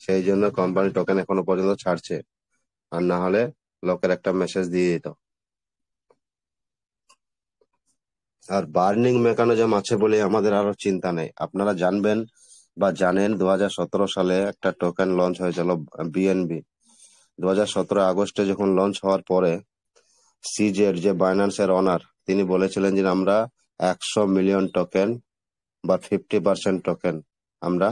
সেই জন্য কোম্পানি টোকেন এখনো পর্যন্ত ছাড়ছে, আর না হলে লোকের একটা মেসেজ দিয়ে দিত। আর বার্নিং মেকানিজম আছে বলে আমাদের আরো চিন্তা নেই। আপনারা জানবেন বা জানেন 2017 সালে একটা টোকেন লঞ্চ হয়েছিল বিএনবি। 2017 আগস্টে যখন লঞ্চ হওয়ার পরে সিজেড যে বাইন্যান্সের অনার, তিনি বলেছিলেন যে আমরা 100 মিলিয়ন টোকেন বা 50% টোকেন আমরা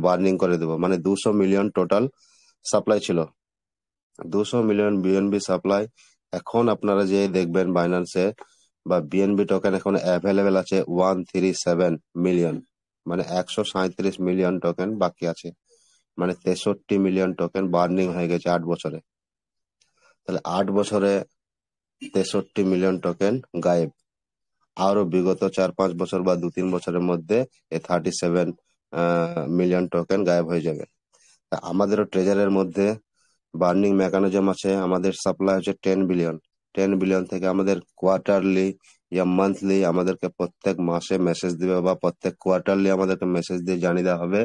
বার্নিং করে দেবো, মানে 200 মিলিয়ন টোটাল সাপ্লাই ছিল, 200 মিলিয়ন বিএনবি সাপ্লাই। এখন আপনারা যে দেখবেন বাইন্যান্সে বা বিএনবি টোকেন এখন অ্যাভেলেবেল আছে 137 মিলিয়ন, মানে 137 মিলিয়ন টোকেন বাকি আছে, মানে 63 মিলিয়ন টোকেন বার্নিং হয়ে গেছে 8 বছরে। তাহলে 8 বছরে 63 মিলিয়ন টোকেন গায়েব। আরো বিগত 4-5 বছর বা 2-3 বছরের মধ্যে 37 মিলিয়ন টোকেন গায়েব হয়ে যাবে। তা আমাদেরও ট্রেজারের মধ্যে বার্নিং মেকানিজম আছে। আমাদের সাপ্লাই হচ্ছে 10 বিলিয়ন। 10 বিলিয়ন থেকে আমাদের কোয়ার্টারলি या মান্থলি আমাদেরকে প্রত্যেক মাসে মেসেজ দিবে, বা প্রত্যেক কোয়ার্টারলি আমাদেরকে মেসেজ দিয়ে জানিয়ে দেওয়া হবে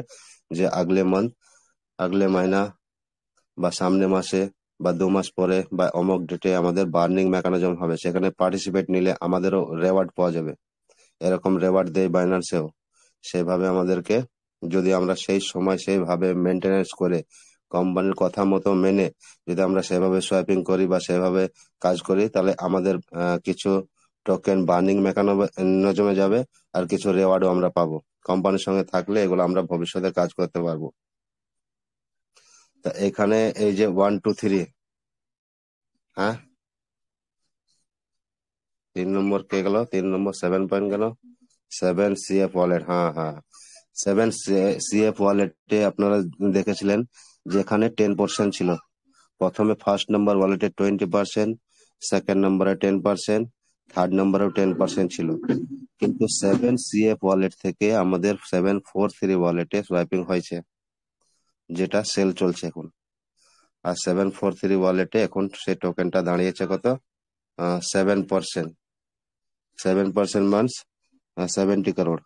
যে আগলে মান্থ, আগলে মাইনা বা সামনে মাসে বা 2 মাস পরে বা অমুক ডেটে আমাদের বার্নিং মেকানিজম হবে। সেখানে পার্টিসিপেট নিলে আমাদেরও রেওয়ার্ড পাওয়া যাবে। এরকম রেওয়ার্ড দেয় বাইন্যান্সেও। সেভাবে আমাদেরকে, যদি আমরা সেই সময় সেইভাবে মেনটেনেন্স করে কোম্পানির কথা মতো মেনে যদি আমরা সেভাবে সোয়াপিং করি বা সেভাবে কাজ করি, তাহলে আমাদের কিছু টোকেন বার্নিং মেকানিজমে যাবে, আর কিছু রেওয়ার্ডও আমরা পাবো। কোম্পানির সঙ্গে থাকলে এগুলো আমরা ভবিষ্যতে কাজ করতে পারবো। তা এখানে এই যে 1 2 3, হ্যাঁ 3 নম্বর কে গেল, 3 নম্বর 7 পয়েন্ট গেল, 7 সিএফ ওয়ালেট। হ্যাঁ হ্যাঁ, 7 সিএফ ওয়ালেটে আপনারা দেখেছিলেন যেখানে 10% ছিল। প্রথমে ফার্স্ট নাম্বার ওয়ালেটে 20%, সেকেন্ড নম্বরে 10%, থার্ড নাম্বারেও 10% ছিল, কিন্তু 7CF ওয়ালেট থেকে আমাদের 743 ওয়ালেটে সোয়াইপিং হয়েছে, যেটা সেল চলছে এখন। আর 743 ওয়ালেটে এখন সেই টোকেনটা দাঁড়িয়েছে কত? 7%। 7% মানস 70 করোড়।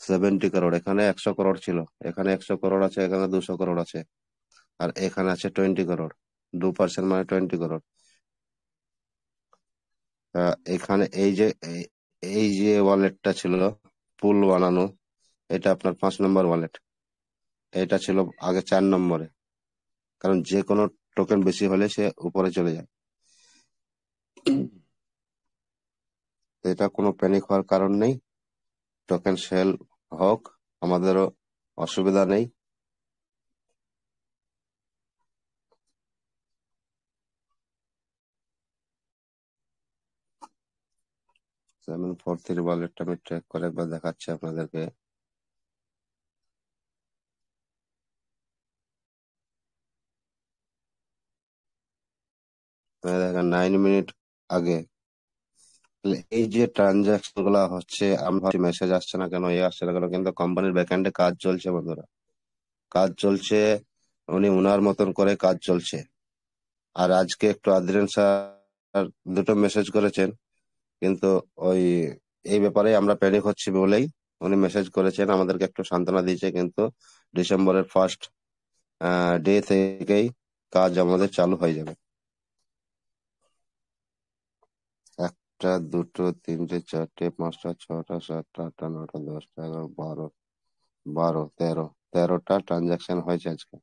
70 করোড়। এখানে 100 করোড় ছিল, এখানে 100 করোড় আছে, এখানে 200 করোড় আছে, আর এখানে আছে 20 করোড়। 2% মানে 20 করোড়। এখানে এই যে ওয়ালেটটা ছিল পুল বানানো, এটা আপনার 5 নম্বর ওয়ালেট। এটা ছিল আগে 4 নম্বরে, কারণ যে কোনো টোকেন বেশি হলে সে উপরে চলে যায়। এটা কোনো প্যানিক হওয়ার কারণ নেই। টোকেন সেল হোক, আমাদেরও অসুবিধা নেই। সেভেন ফোর থ্রি ওয়ালেটটা আমি ট্র্যাক করে একবার দেখাচ্ছি আপনাদেরকে। দেখেন 9 মিনিট আগে। তাহলে এই যে ট্রানজাকশন গুলা হচ্ছে, আমি ভাবছি মেসেজ আসছে না কেন, আসছে না কেন, কিন্তু কোম্পানির ব্যাকএন্ডে কাজ চলছে বন্ধুরা, কাজ চলছে। উনি উনার মতন করে কাজ চলছে। আর আজকে একটু আদ্রিয়ান স্যার দুটো মেসেজ করেছেন, কিন্তু ওই এই ব্যাপারে আমরা প্যানিক হচ্ছি বলেই উনি মেসেজ করেছেন, আমাদেরকে একটু সান্ত্বনা দিয়েছে, কিন্তু ডিসেম্বরের ফার্স্ট ডে থেকেই কাজ আমাদের চালু হয়ে যাবে। 1টা 2টো 3টে 4টে 5টা 6টা 7টা 8টা 9টা 10টা 11 12 12 13 13টা ট্রানজাকশন হয়েছে আজকে।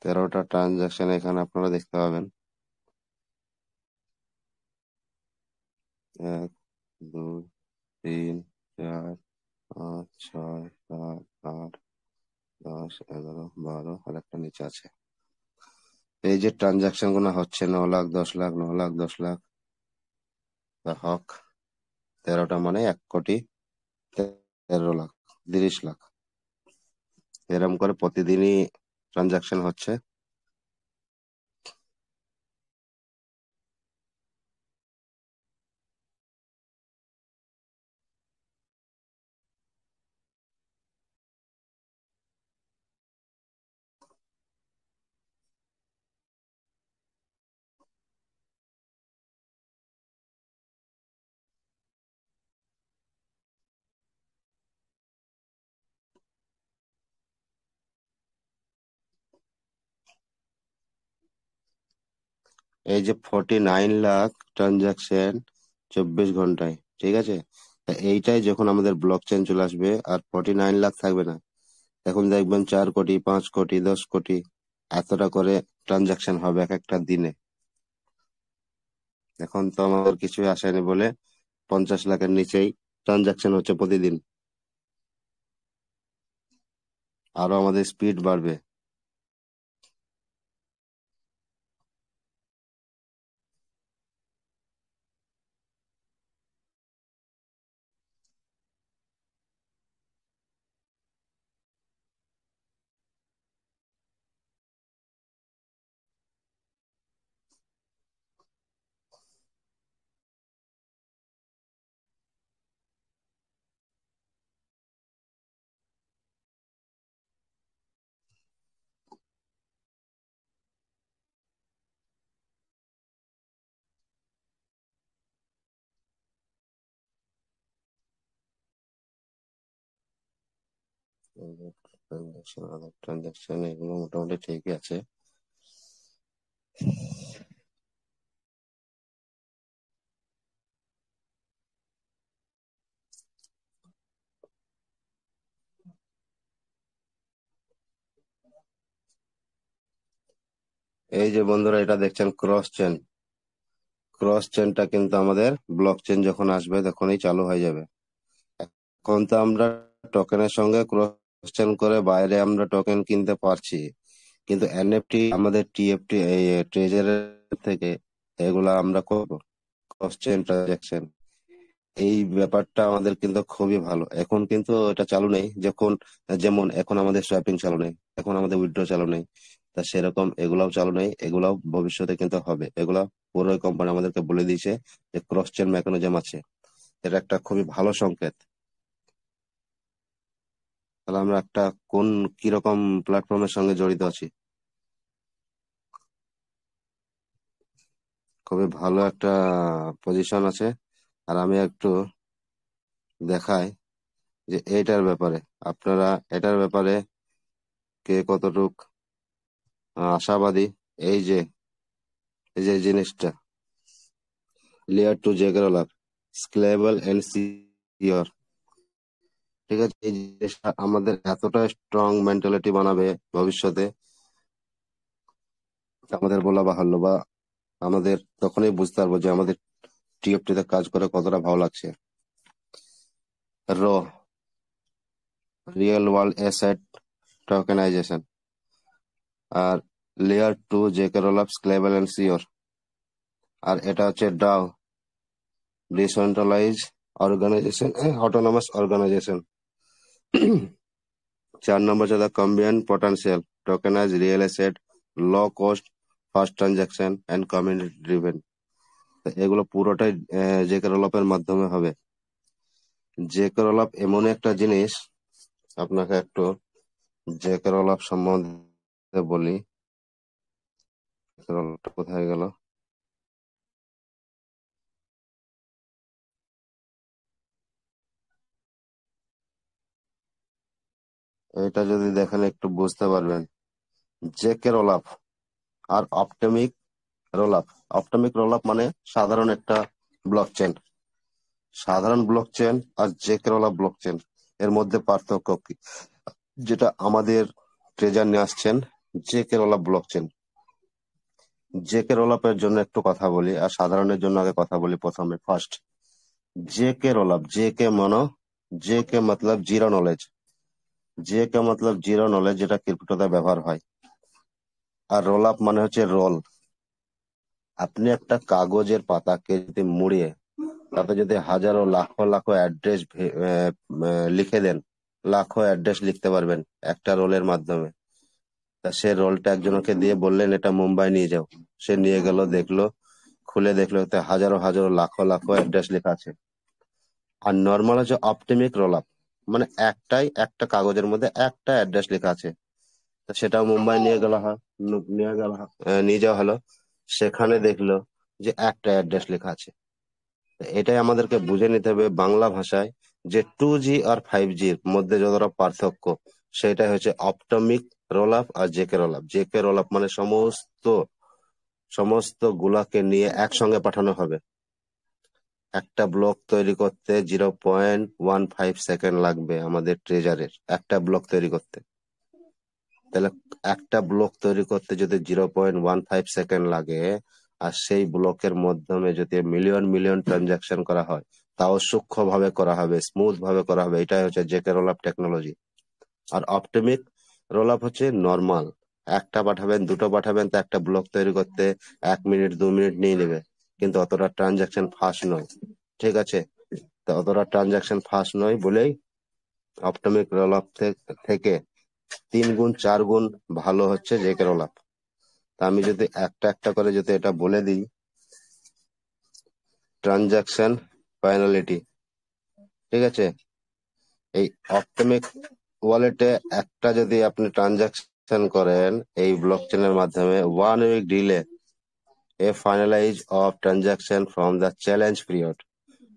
13টা ট্রানজাকশন এখানে আপনারা দেখতে পাবেন। 1 2 3 4 5 6 7 8 10 11 12, আর একটা নিচে আছে। এই যে ট্রানজাকশন গুলো হচ্ছে 9 লাখ 10 লাখ 9 লাখ 10 লাখ হক, 13টা মানে 1 কোটি 13 লাখ 30 লাখ, এরকম করে প্রতিদিনই ট্রানজাকশন হচ্ছে। এই যে 49 লাখ ট্রানজাকশন 24 ঘন্টায়, ঠিক আছে? তা এইটাই যখন আমাদের ব্লক চেইন চলে আসবে আর 49 লাখ থাকবে না, এখন দেখবেন 4 কোটি 5 কোটি 10 কোটি এতটা করে ট্রানজাকশন হবে এক একটা দিনে। এখন তো আমাদের কিছুই আসেনি বলে 50 লাখের নিচেই ট্রানজাকশন হচ্ছে প্রতিদিন। আরো আমাদের স্পিড বাড়বে। ট্রানজাকশন আদার ট্রানজাকশন এগুলো মোটামুটি ঠিকই আছে। এই যে বন্ধুরা এটা দেখছেন ক্রস চেন, ক্রস চেনটা কিন্তু আমাদের ব্লক চেন যখন আসবে তখনই চালু হয়ে যাবে। এখন তো আমরা টোকেনের সঙ্গে ক্রস চেন করে বাইরে আমরা টোকেন কিনতে পারছি, কিন্তু এনএফটি আমাদের টিএফটি এই ট্রেজারের থেকে এগুলা আমরা করবো ক্রস চেন ট্রানজাকশন। এই ব্যাপারটা আমাদের কিন্তু খুবই ভালো। এখন কিন্তু এটা চালু নেই, যেমন এখন আমাদের সোয়াপিং চালু নেই, এখন আমাদের উইথড্র চালু নেই। তা সেরকম এগুলাও চালু নেই, এগুলাও ভবিষ্যতে কিন্তু হবে। এগুলা পুরোই কোম্পানি আমাদেরকে বলে দিয়েছে যে ক্রস চেন মেকানিজম আছে। এটা একটা খুবই ভালো সংকেত। তাহলে আমরা একটা কোন কিরকম প্ল্যাটফর্মের সঙ্গে জড়িত আছি? খুবই ভালো একটা পজিশন আছে। আর আমি একটু দেখাই যে এটার ব্যাপারে, আপনারা এটার ব্যাপারে কে কতটুক আশাবাদী। এই যে এই জিনিসটা layer two ZK rollup scalable and secure, ঠিক আছে, এই জিনিসটা আমাদের এতটা স্ট্রং মেন্টালিটি বানাবে ভবিষ্যতে, আমাদের বলা বাহুল্য। বা আমাদের তখনই বুঝতে পারবো যে আমাদের টিএফটি তে কাজ করে কতটা ভালো লাগছে। র রিয়েল ওয়ার্ল্ড অ্যাসেট টোকেনাইজেশন, আর layer two ZK rollup scalable and secure, আর এটা হচ্ছে DAO decentralize organization, autonomous organization. 4 নম্বর হচ্ছে কম্বিয়েন্ট potential tokenize real asset low cost fast transaction and community driven. এগুলো পুরোটাই জেকেরোলাপের মাধ্যমে হবে। জেকেরোলাপ এমন একটা জিনিস, আপনাকে একটু জেকেরোলাপ সম্বন্ধে বলি। জেকেরোলাপটা কোথায় গেল? এটা যদি দেখেন একটু বুঝতে পারবেন। জেকেরোলাপ আর অপটিমিক রোল আপ। অপটিমিক রোল আপ মানে সাধারণ একটা ব্লক চেন। সাধারণ ব্লক চেন আর জেকেরোলাপ ব্লক চেন এর মধ্যে পার্থক্য কি? যেটা আমাদের ট্রেজার নিয়ে আসছেন জেকেরোলাপ ব্লক চেন। জেকেরোলাপের জন্য একটু কথা বলি আর সাধারণের জন্য আগে কথা বলি। প্রথমে ফার্স্ট জেকেরোলাপ। জে কে মতলব জিরো নলেজ। জে কে মতলব জিরো নলেজ, যেটা ক্রিপ্টোতে ব্যবহার হয়। আর রোল আপ মানে হচ্ছে রোল। আপনি একটা কাগজের পাতাকে যদি মুড়িয়ে তাতে যদি হাজারো লাখো লাখো অ্যাড্রেস লিখে দেন, লাখো অ্যাড্রেস লিখতে পারবেন একটা রোলের মাধ্যমে। তা সে রোলটা একজনকে দিয়ে বললেন এটা মুম্বাই নিয়ে যাও, সে নিয়ে গেল, দেখলো, খুলে দেখলো তাতে হাজারো হাজারো লাখো লাখো অ্যাড্রেস লেখা আছে। আর নর্মাল হচ্ছে অপটিমিক রোল আপ, মানে একটা কাগজের মধ্যে একটা অ্যাড্রেস লেখা আছে। তা সেটা মুম্বাই নিয়ে যাওয়া হলো, সেখানে দেখলো যে একটা অ্যাড্রেস লেখা আছে। এটাই আমাদেরকে বুঝে নিতে হবে বাংলা ভাষায় যে 2G আর 5G এর মধ্যে যতটা পার্থক্য, সেটাই হচ্ছে অপটমিক রোল আপ আর ZK roll up. ZK roll up মানে সমস্ত গুলাকে নিয়ে একসঙ্গে পাঠানো হবে। একটা ব্লক তৈরি করতে 0.15 সেকেন্ড লাগবে আমাদের ট্রেজারের, একটা ব্লক তৈরি করতে। তাহলে একটা ব্লক তৈরি করতে যদি 0.15 সেকেন্ড লাগে, আর সেই ব্লকের মাধ্যমে যদি মিলিয়ন মিলিয়ন ট্রানজাকশন করা হয়, তাও সূক্ষ্ম ভাবে করা হবে, স্মুথ ভাবে করা হবে। এটাই হচ্ছে জেকে রোল আপ টেকনোলজি। আর অপটিমিক রোল আপ হচ্ছে নর্মাল, একটা পাঠাবেন, দুটো পাঠাবেন, তো একটা ব্লক তৈরি করতে 1 মিনিট 2 মিনিট নিয়ে নেবে, কিন্তু অতটা ট্রানজাকশন ফাস্ট নয়। ঠিক আছে, তো অতটা ট্রানজাকশন ফাস্ট নয় বলেই অপটিমিক রোল আপ থেকে 3 গুণ 4 গুণ ভালো হচ্ছে জেকে রোল আপ। তা আমি যদি একটা একটা করে যদি এটা বলে দিই, ট্রানজাকশন ফাইনালিটি, ঠিক আছে, এই অপটিমিক ওয়ালেটে একটা যদি আপনি ট্রানজাকশন করেন এই ব্লক চেনের মাধ্যমে, 1 week delay a finalise of transaction from the challenge period,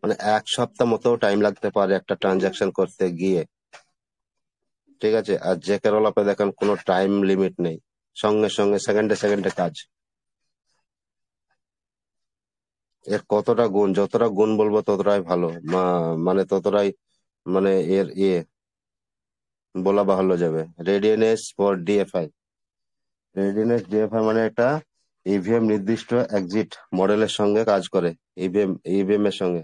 মানে 1 সপ্তাহ মতো টাইম লাগতে পারে একটা ট্রানজাকশন করতে গিয়ে। ঠিক আছে, আর জেকে রোল আপে দেখেন কোনো টাইম লিমিট নেই, সঙ্গে সঙ্গে সেকেন্ডে সেকেন্ডে কাজ। এর কতটা গুণ, যতটা গুণ বলবো ততটাই ভালো, মানে ততটাই, মানে এর বলা বাহুল্য যাবে। Readiness for DFI. মানে একটা ইভিএম নির্দিষ্ট এক্সিট মডেলের সঙ্গে কাজ করে, ইভিএম এর সঙ্গে।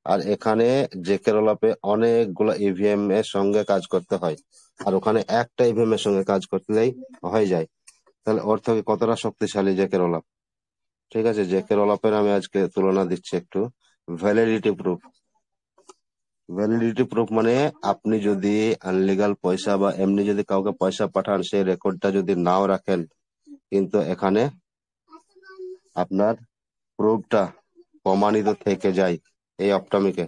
আর এখানে জেকে রোল আপে অনেকগুলো ইভিএম এর সঙ্গে কাজ করতে হয়, আর ওখানে একটা ইভিএম এর সঙ্গে কাজ করতেই হয়ে যায়। তাহলে ওর থেকে কতটা শক্তিশালী জেকে রোল আপ। ঠিক আছে, জেকে রোল আপের আমি আজকে তুলনা দিচ্ছি একটু। Validity proof. ভ্যালিডিটি প্রুফ মানে আপনি যদি আনলিগাল পয়সা বা এমনি যদি কাউকে পয়সা পাঠান, সেই রেকর্ডটা যদি নাও রাখেন, কিন্তু এখানে আপনার প্রুফটা প্রমাণিত থেকে যায়। এই অপটমিকে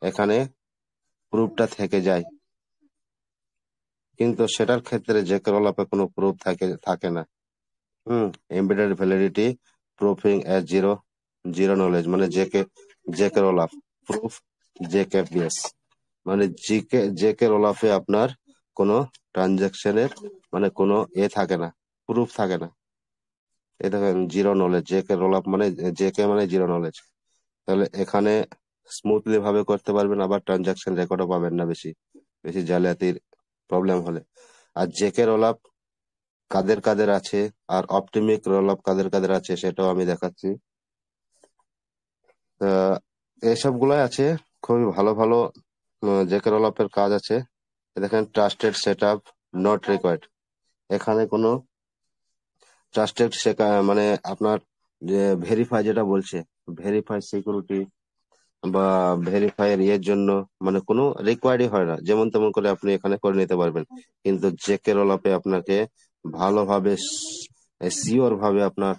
এখানে প্রুফটা থেকে যায়, কিন্তু সেটার ক্ষেত্রে জেকে রোলআপে কোনো প্রুফ থাকে না। Embedded validity proofing as zero zero knowledge, মানে জেকে রোলআপ প্রুফ জেকেপিএস, মানে জেকে রোলআপে আপনার কোনো ট্রানজাকশনের মানে কোনো থাকে না, প্রুফ থাকে না। এ দেখেন জিরো নলেজ, জেকে রোলআপ মানে জেকে মানে জিরো নলেজ। তাহলে এখানে স্মুথলি ভাবে করতে পারবেন, আবার ট্রানজাকশন রেকর্ডও পাবেন না বেশি বেশি জালিয়াতির প্রবলেম হলে। আর জেকে রোলআপ কাদের কাদের আছে আর অপটিমিক রোলআপ কাদের কাদের আছে সেটাও আমি দেখাচ্ছি। এইসব গুলাই আছে, খুবই ভালো ভালো জেকে রোলআপের কাজ আছে। দেখেন trusted set up not required, এখানে কোনো ট্রাস্টেড মানে আপনার যে ভেরিফাই যেটা বলছে, ভেরিফাই সিকিউরিটি বা ভেরিফাই এর ইয়ের জন্য মানে কোনো রিকোয়ার্ডই হয় না, যেমন তেমন করে আপনি এখানে করে নিতে পারবেন। কিন্তু জেকে রোলআপে আপনাকে ভালোভাবে সিওর ভাবে আপনার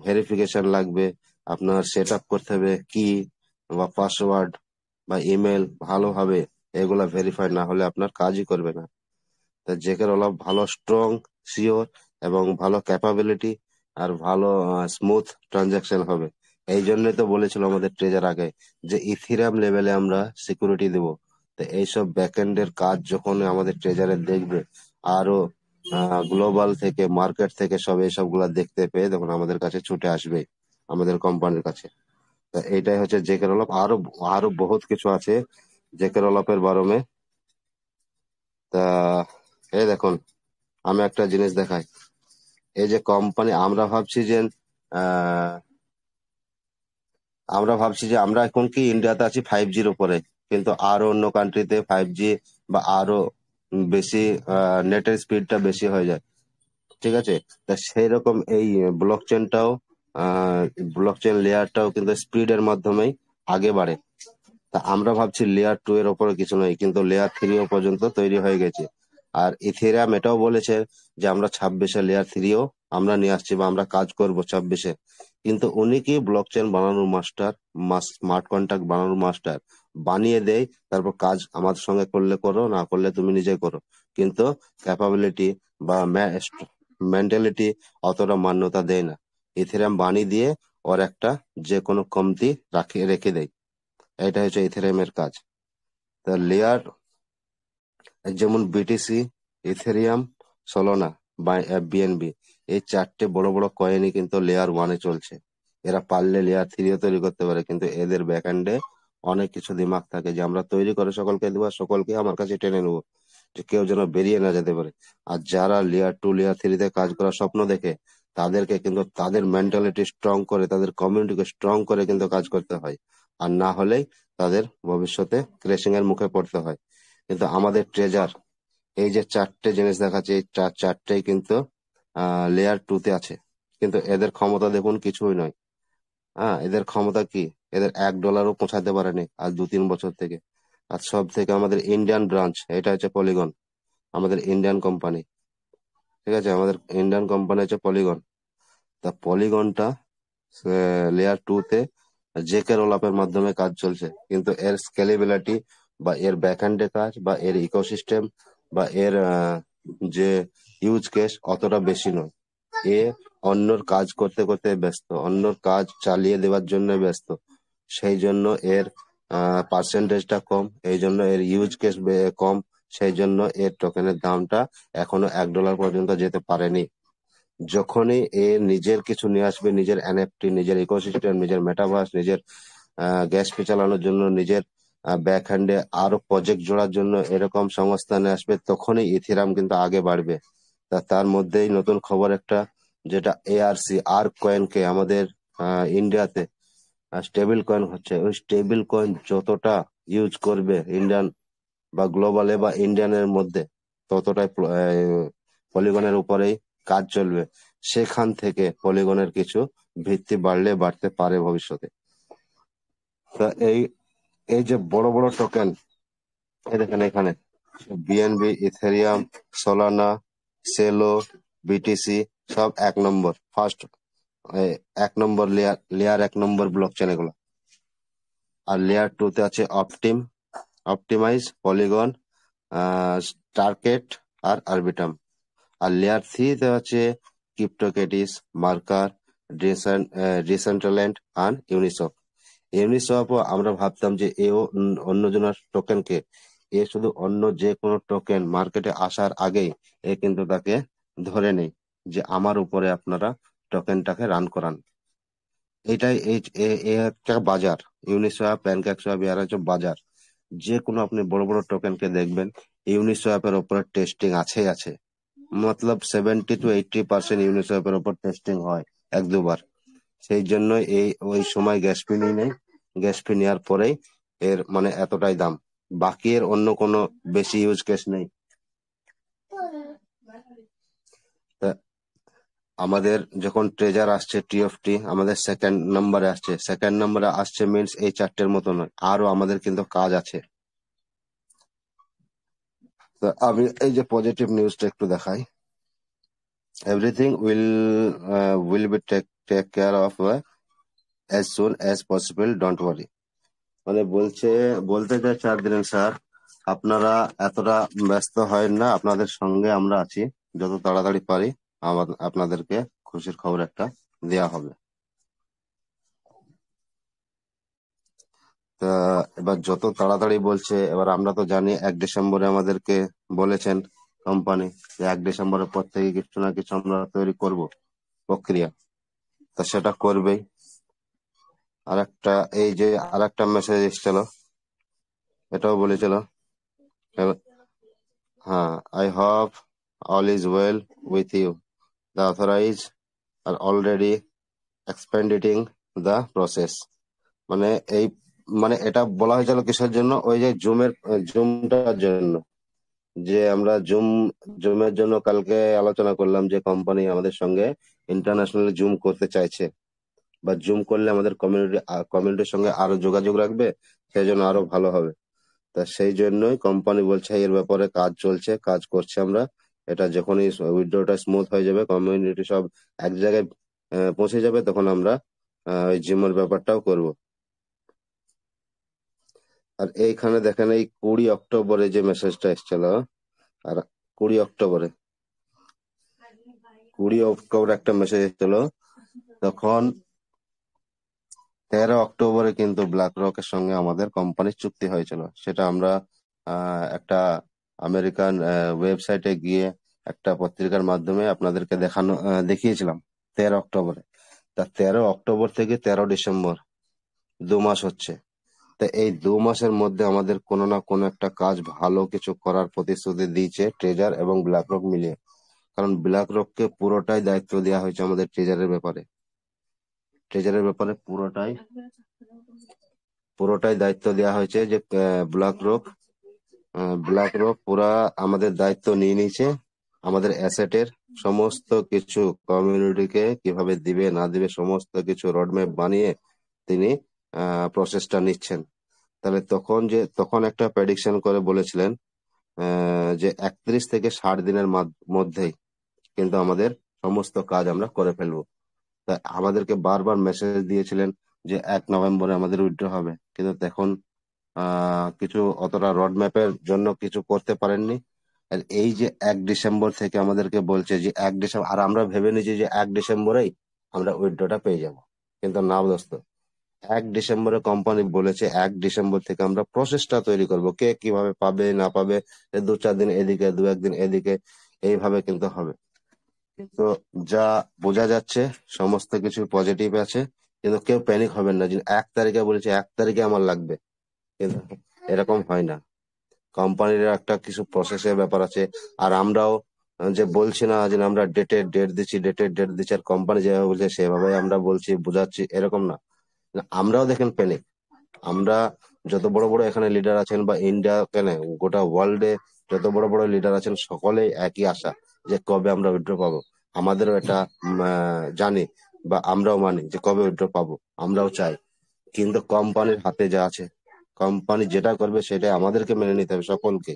ভেরিফিকেশন লাগবে, আপনার সেট আপ করতে হবে কি বা পাসওয়ার্ড বা ইমেল, ভালোভাবে এগুলা ভেরিফাই না হলে আপনার কাজই করবে না। তা জেকে রোলআপ ভালো স্ট্রং, সিওর এবং ভালো ক্যাপাবিলিটি আর ভালো স্মুথ ট্রানজাকশন হবে। এই জন্য তো বলেছিল আমাদের ট্রেজার আগে যে ইথিরিয়াম লেভেলে আমরা সিকিউরিটি দেব। তো এইসব ব্যাকএন্ডের কাজ যখন আমাদের ট্রেজারে দেখবে, আরো গ্লোবাল থেকে মার্কেট থেকে সব এইসব গুলা দেখতে পেয়ে তখন আমাদের কাছে ছুটে আসবে, আমাদের কোম্পানির কাছে। তা এইটাই হচ্ছে জেকে রোলআপ। আরো আরো বহুত কিছু আছে জেকে রোলআপের বারে। তা এই দেখুন, আমি একটা জিনিস দেখাই। এই যে কোম্পানি, আহ আমরা ভাবছি যে আমরা এখন কি ইন্ডিয়াতে আছি 5Gর উপরে, কিন্তু আরো অন্য কান্ট্রিতে 5G বা আরো বেশি নেটের স্পিডটা বেশি হয়ে যায়, ঠিক আছে? তা সেই রকম এই ব্লক চেন লেয়ারটাও কিন্তু স্পিডের মাধ্যমেই আগে বাড়ে। তা আমরা ভাবছি লেয়ার 2 এর ওপরে কিছু নয়, কিন্তু লেয়ার 3ও পর্যন্ত তৈরি হয়ে গেছে। আর ইথেরিয়াম এটাও বলেছে যে আমরা 26-এ লেয়ার 3ও আমরা নিয়ে আসছি বা আমরা কাজ করব 26-এ। কিন্তু উনি কি ব্লক চেন বানানোর মাস্টার, স্মার্ট কন্ট্রাক্ট বানানোর মাস্টার, বানিয়ে দেয়, তারপর কাজ আমাদের সঙ্গে করলে করো, না করলে তুমি নিজে করো। কিন্তু ক্যাপাবিলিটি বা মেন্টালিটি অতটা মান্যতা দেয় না। ইথেরিয়াম বানিয়ে দিয়ে ওর একটা যে কোনো কমতি রেখে দেয়। এটা হচ্ছে ইথেরিয়ামের কাজ। তা লেয়ার যেমন বিটিসি, ইথেরিয়াম, সলোনা বা বিএনবি, এই 4টে বড় বড় কয়েনই কিন্তু লেয়ার 1-এ চলছে। এরা পারলে লেয়ার 3ও তৈরি করতে পারে, কিন্তু এদের ব্যাকএন্ডে অনেক কিছু দিমাগ থাকে যে আমরা তৈরি করে সকলকে দেবো, আর সকলকে আমার কাছে টেনে নেবো, যে কেউ যেন বেরিয়ে না যেতে পারে। আর যারা লেয়ার 2 লেয়ার 3-তে কাজ করার স্বপ্ন দেখে, তাদেরকে কিন্তু তাদের মেন্টালিটি স্ট্রং করে, তাদের কমিউনিটিকে স্ট্রং করে কিন্তু কাজ করতে হয়। আর না হলেই তাদের ভবিষ্যতে ক্রেশিং এর মুখে পড়তে হয়। কিন্তু আমাদের ট্রেজার এই যে 4টে জিনিস দেখাচ্ছে, এই চারটেই কিন্তু লেয়ার 2-তে আছে। কিন্তু এদের ক্ষমতা দেখুন কিছুই নয়। এদের ক্ষমতা কি, এদের $1ও পৌঁছাতে পারেনি আজ 2-3 বছর থেকে। আর সব থেকে আমাদের ইন্ডিয়ান ব্রাঞ্চ, এটা হচ্ছে পলিগন, আমাদের ইন্ডিয়ান কোম্পানি, ঠিক আছে? আমাদের ইন্ডিয়ান কোম্পানি হচ্ছে পলিগন। তা পলিগনটা লেয়ার 2-তে জেকে রোলআপের মাধ্যমে কাজ চলছে, কিন্তু এর স্কেলেবিলিটি বা এর ব্যাকএন্ডে কাজ বা এর ইকোসিস্টেম বা এর যে ইউজ কেস অতটা বেশি নয়। এ অন্যর কাজ করতে করতে ব্যস্ত, অন্যর কাজ চালিয়ে দেওয়ার জন্য ব্যস্ত, সেই জন্য এর পার্সেন্টেজটা কম, এই জন্য এর ইউজ কেস কম, সেই জন্য এর টোকেনের দামটা এখনো $1 পর্যন্ত যেতে পারেনি। যখনই এ নিজের কিছু নিয়ে আসবে, নিজের এনএফটি, নিজের ইকোসিস্টেম, নিজের মেটাভার্স, নিজের গ্যাস ফি চালানোর জন্য, নিজের ব্যাক হ্যান্ডে আরো প্রজেক্ট জোড়ার জন্য এরকম সংস্থানে আসবে, তখনই ইথেরিয়াম কিন্তু আগে বাড়বে। তার মধ্যেই নতুন খবর একটা, যেটা এআরসি আর্ক কয়েন কে আমাদের ইন্ডিয়াতে স্টেবল কয়েন হচ্ছে। ওই স্টেবল কয়েন যতটা ইউজ করবে ইন্ডিয়ান বা গ্লোবালে বা ইন্ডিয়ানের মধ্যে, ততটাই পলিগনের উপরেই কাজ চলবে। সেখান থেকে পলিগনের কিছু ভিত্তি বাড়তে পারে ভবিষ্যতে। তা এই এই যে বড় বড় টোকেন, এই দেখেন এখানে BNB, Ethereum, Solana, Celo, BTC, সব 1 নম্বর ফার্স্ট, 1 নম্বর লেয়ার 1 নম্বর ব্লক চেন এগুলো। আর লেয়ার 2 তে আছে অপটিমাইজ, পলিগন, স্টারকেট আর আরবিটাম। আর লেয়ার 3 তে আছে ক্রিপ্টোকেটিস, মার্কার, ডিসেন্ট্রাল্যান্ড আর ইউনিসওয়াপও আমরা ভাবতাম যে এও অন্যজনের টোকেনকে, এ শুধু অন্য যে কোনো টোকেন মার্কেটে আসার আগেই এ কিন্তু তাকে ধরে নেই যে আমার উপরে আপনারা টোকেনটাকে রান করান। এটাই এই একটা বাজার। ইউনিসওয়াপ, প্যানকেকসওয়াপ এরা হচ্ছে বাজার। যে কোনো আপনি বড় বড় টোকেনকে দেখবেন ইউনিসওয়াপের উপরে টেস্টিং আছে। মতলব 70-80% ইউনিসওয়াপের উপর টেস্টিং হয় 1-2 বার। সেই জন্য ওই সময় গ্যাস ফি নেই, গ্যাস ফি নেওয়ার পরেই এর মানে এতটাই দাম। বাকি এর অন্য কোনো বেশি ইউজ কেস নেই। তা আমাদের যখন ট্রেজার আসছে টি আমাদের সেকেন্ড নম্বরে আসছে মিনস এই 4টের মতো নয়, আরো আমাদের কিন্তু কাজ আছে। তো আমি এই যে পজিটিভ নিউজটা একটু দেখাই। Everything will be take care of as soon as possible, don't worry। মানে বলতে চাই দিলেন স্যার, আপনারা এতটা ব্যস্ত হয় না, আপনাদের সঙ্গে আমরা আছি। যত তাড়াতাড়ি পারি আপনাদেরকে খুশির খবর একটা দেয়া হবে। তা এবার যত তাড়াতাড়ি বলছে, এবার আমরা তো জানি 1 ডিসেম্বরে আমাদেরকে বলেছেন কোম্পানি যে 1 ডিসেম্বরের পর থেকে কিছু না কিছু আমরা তৈরি করব প্রক্রিয়া, তা সেটা করবেই। আরেকটা মেসেজ এসেছিল, এটাও বলেছিল, হ্যাঁ, I hope all is well with you. The authorities are already expediting the process। মানে এই মানে এটা বলা হয়েছিল কিসের জন্য? ওই যে জুমটার জন্য, যে আমরা জুমের জন্য কালকে আলোচনা করলাম যে কোম্পানি আমাদের সঙ্গে ইন্টারন্যাশনাল জুম করতে চাইছে, বা জুম করলে আমাদের কমিউনিটির সঙ্গে আরো যোগাযোগ রাখবে, সেই জন্য আরো ভালো হবে। তা সেই জন্যই কোম্পানি বলছে এর ব্যাপারে কাজ করছে আমরা। এটা যখনই উইথড্রটা স্মুথ হয়ে যাবে, কমিউনিটি সব এক জায়গায় পৌঁছে যাবে, তখন আমরা ওই জিমের ব্যাপারটাও করব। আর এইখানে দেখেন এই 20 অক্টোবরে যে মেসেজটা এসেছিল, আর 20 অক্টোবর একটা মেসেজ এসেছিল, তখন 13 অক্টোবরে কিন্তু ব্ল্যাক রকের সঙ্গে আমাদের কোম্পানির চুক্তি হয়েছিল। সেটা আমরা একটা আমেরিকান ওয়েবসাইটে গিয়ে একটা পত্রিকার মাধ্যমে আপনাদেরকে দেখিয়েছিলাম 13 অক্টোবরে। তা 13 অক্টোবর থেকে 13 ডিসেম্বর 2 মাস হচ্ছে। তা এই 2 মাসের মধ্যে আমাদের কোনো না কোনো একটা কাজ ভালো কিছু করার প্রতিশ্রুতি দিয়েছে ট্রেজার এবং ব্ল্যাক রক মিলিয়ে। কারণ ব্ল্যাক রককে পুরোটাই দায়িত্ব দেওয়া হয়েছে আমাদের ট্রেজারের ব্যাপারে পুরোটাই দায়িত্ব দেওয়া হয়েছে যে ব্ল্যাক রক পুরা আমাদের দায়িত্ব নিয়ে নিয়েছে। আমাদের অ্যাসেটের সমস্ত কিছু কমিউনিটিকে কিভাবে দিবে না দিবে সমস্ত কিছু রোডম্যাপ বানিয়ে তিনি প্রসেসটা নিচ্ছেন। তাহলে তখন একটা প্রেডিকশন করে বলেছিলেন যে 31 থেকে 60 দিনের মধ্যেই কিন্তু আমাদের সমস্ত কাজ আমরা করে ফেলবো। তা আমাদেরকে বারবার মেসেজ দিয়েছিলেন যে 1 নভেম্বরে আমাদের উইথড্র হবে, কিন্তু এখন কিছু অতটা রোড ম্যাপের জন্য কিছু করতে পারেননি। আর এই যে 1 ডিসেম্বর থেকে আমাদেরকে বলছে যে 1 ডিসেম্বর, আর আমরা ভেবে নিয়েছি যে 1 ডিসেম্বরেই আমরা উইথড্রটা পেয়ে যাব, কিন্তু না দোস্ত। 1 ডিসেম্বরে কোম্পানি বলেছে 1 ডিসেম্বর থেকে আমরা প্রসেসটা তৈরি করব, কে কিভাবে পাবে না পাবে, 2-4 দিন এদিকে 2-1 দিন এদিকে, এইভাবে কিন্তু হবে। কিন্তু যা বোঝা যাচ্ছে সমস্ত কিছু পজিটিভ আছে, কিন্তু কেউ প্যানিক হবেন না যে 1 তারিখে বলেছে 1 তারিখে আমার লাগবে, কিন্তু এরকম হয় না। কোম্পানির একটা কিছু প্রসেসের ব্যাপার আছে। আর আমরাও যে বলছি না যে আমরা ডেট দিচ্ছি, আর কোম্পানি যেভাবে বলছে সেভাবে আমরা বলছি বোঝাচ্ছি, এরকম না। আমরাও দেখেন প্যানিক। আমরা যত বড় বড় এখানে লিডার আছেন বা ইন্ডিয়া কেন গোটা ওয়ার্ল্ডে যত বড় বড় লিডার আছেন, সকলেই একই আশা যে কবে আমরা উইথড্র পাবো। আমাদেরও এটা জানি বা আমরাও মানি যে কবে উইথড্র পাবো, আমরাও চাই। কিন্তু কোম্পানির হাতে যা আছে, কোম্পানি যেটা করবে সেটা আমাদেরকে মেনে নিতে হবে সকলকে।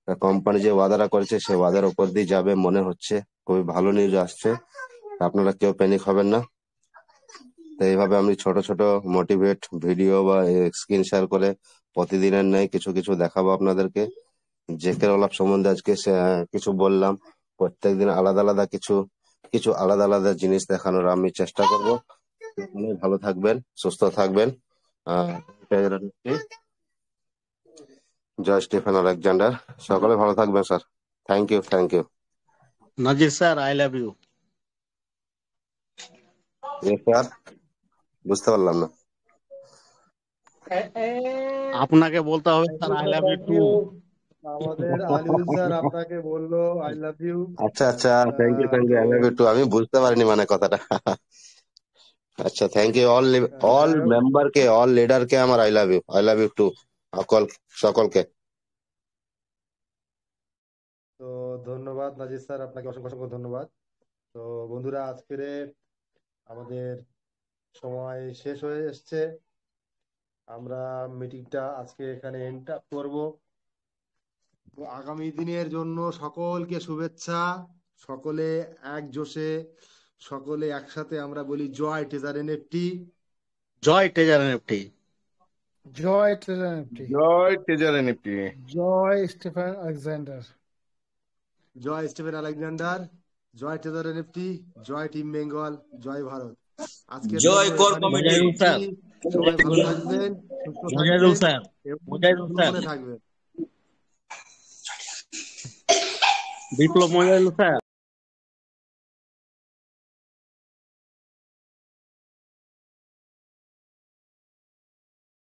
কোম্পানি যে ওয়াদাটা করেছে সে ওয়াদার উপর দিয়ে যাবে মনে হচ্ছে। খুবই ভালো নিউজ আসছে, আপনারা কেউ প্যানিক হবেন না। তো এইভাবে আমি ছোট ছোট মোটিভেট ভিডিও বা স্ক্রিন শেয়ার করে প্রতিদিনের ন্যায় কিছু কিছু দেখাবো আপনাদেরকে। জেকে রোল সম্বন্ধে আজকে কিছু বললাম, প্রত্যেকদিন আলাদা আলাদা কিছু কিছু আলাদা আলাদা জিনিস দেখানোর আমি চেষ্টা করব। আপনি ভালো থাকবেন, সুস্থ থাকবেন। আহ জয় স্টিফেন আলেকজান্ডার, সকলে ভালো থাকবেন স্যার। Thank you, thank you. Nazir sir, I love you. Sir, বুঝতে পারলাম না। আপনাকে বলতে হবে sir, I love you thank to. You. আমাদের আলিউল স্যার আপনাকে বললো আই লাভ ইউ। আচ্ছা আচ্ছা, thank you, thank you, I love you too. আমি বুঝতে পারিনি মানে কথাটা। আচ্ছা, থ্যাংক ইউ অল অল যাই হোক, মেম্বার কে, অল লিডার কে আমার আই লাভ ইউ টু সকলকে। তো ধন্যবাদ নাজির স্যার, আপনাকে অসংখ্য অসংখ্য ধন্যবাদ। তো বন্ধুরা, আজকের আমাদের সময় শেষ হয়ে এসছে। আমরা মিটিংটা আজকে এখানে এন্ড আপ করবো। তো আগামী দিনের জন্য সকলকে শুভেচ্ছা। সকলে এক জোশে, সকলে একসাথে আমরা বলি জয় ট্রেজার এনএফটি। জয় Treasure NFT. Joy Treasure NFT. জয় Treasure NFT. Joy Stephen Alexander. জয় স্টিফেন আলেকজান্ডার, জয় ট্রেজার এনএফটি, জয় টিম বেঙ্গল, জয় ভারত। আজকের জয় জন্য কোর এখানেই কমিটি। মুজাহিদুল রাখছি। স্যার, সবাই ভালো থাকবেন, সুস্থ মুজাহিদুল থাকবেন স্যার, এবং মুজাহিদুল স্যার, মনে থাকবেন। বিপ্লব মুজাহিদুল স্যার।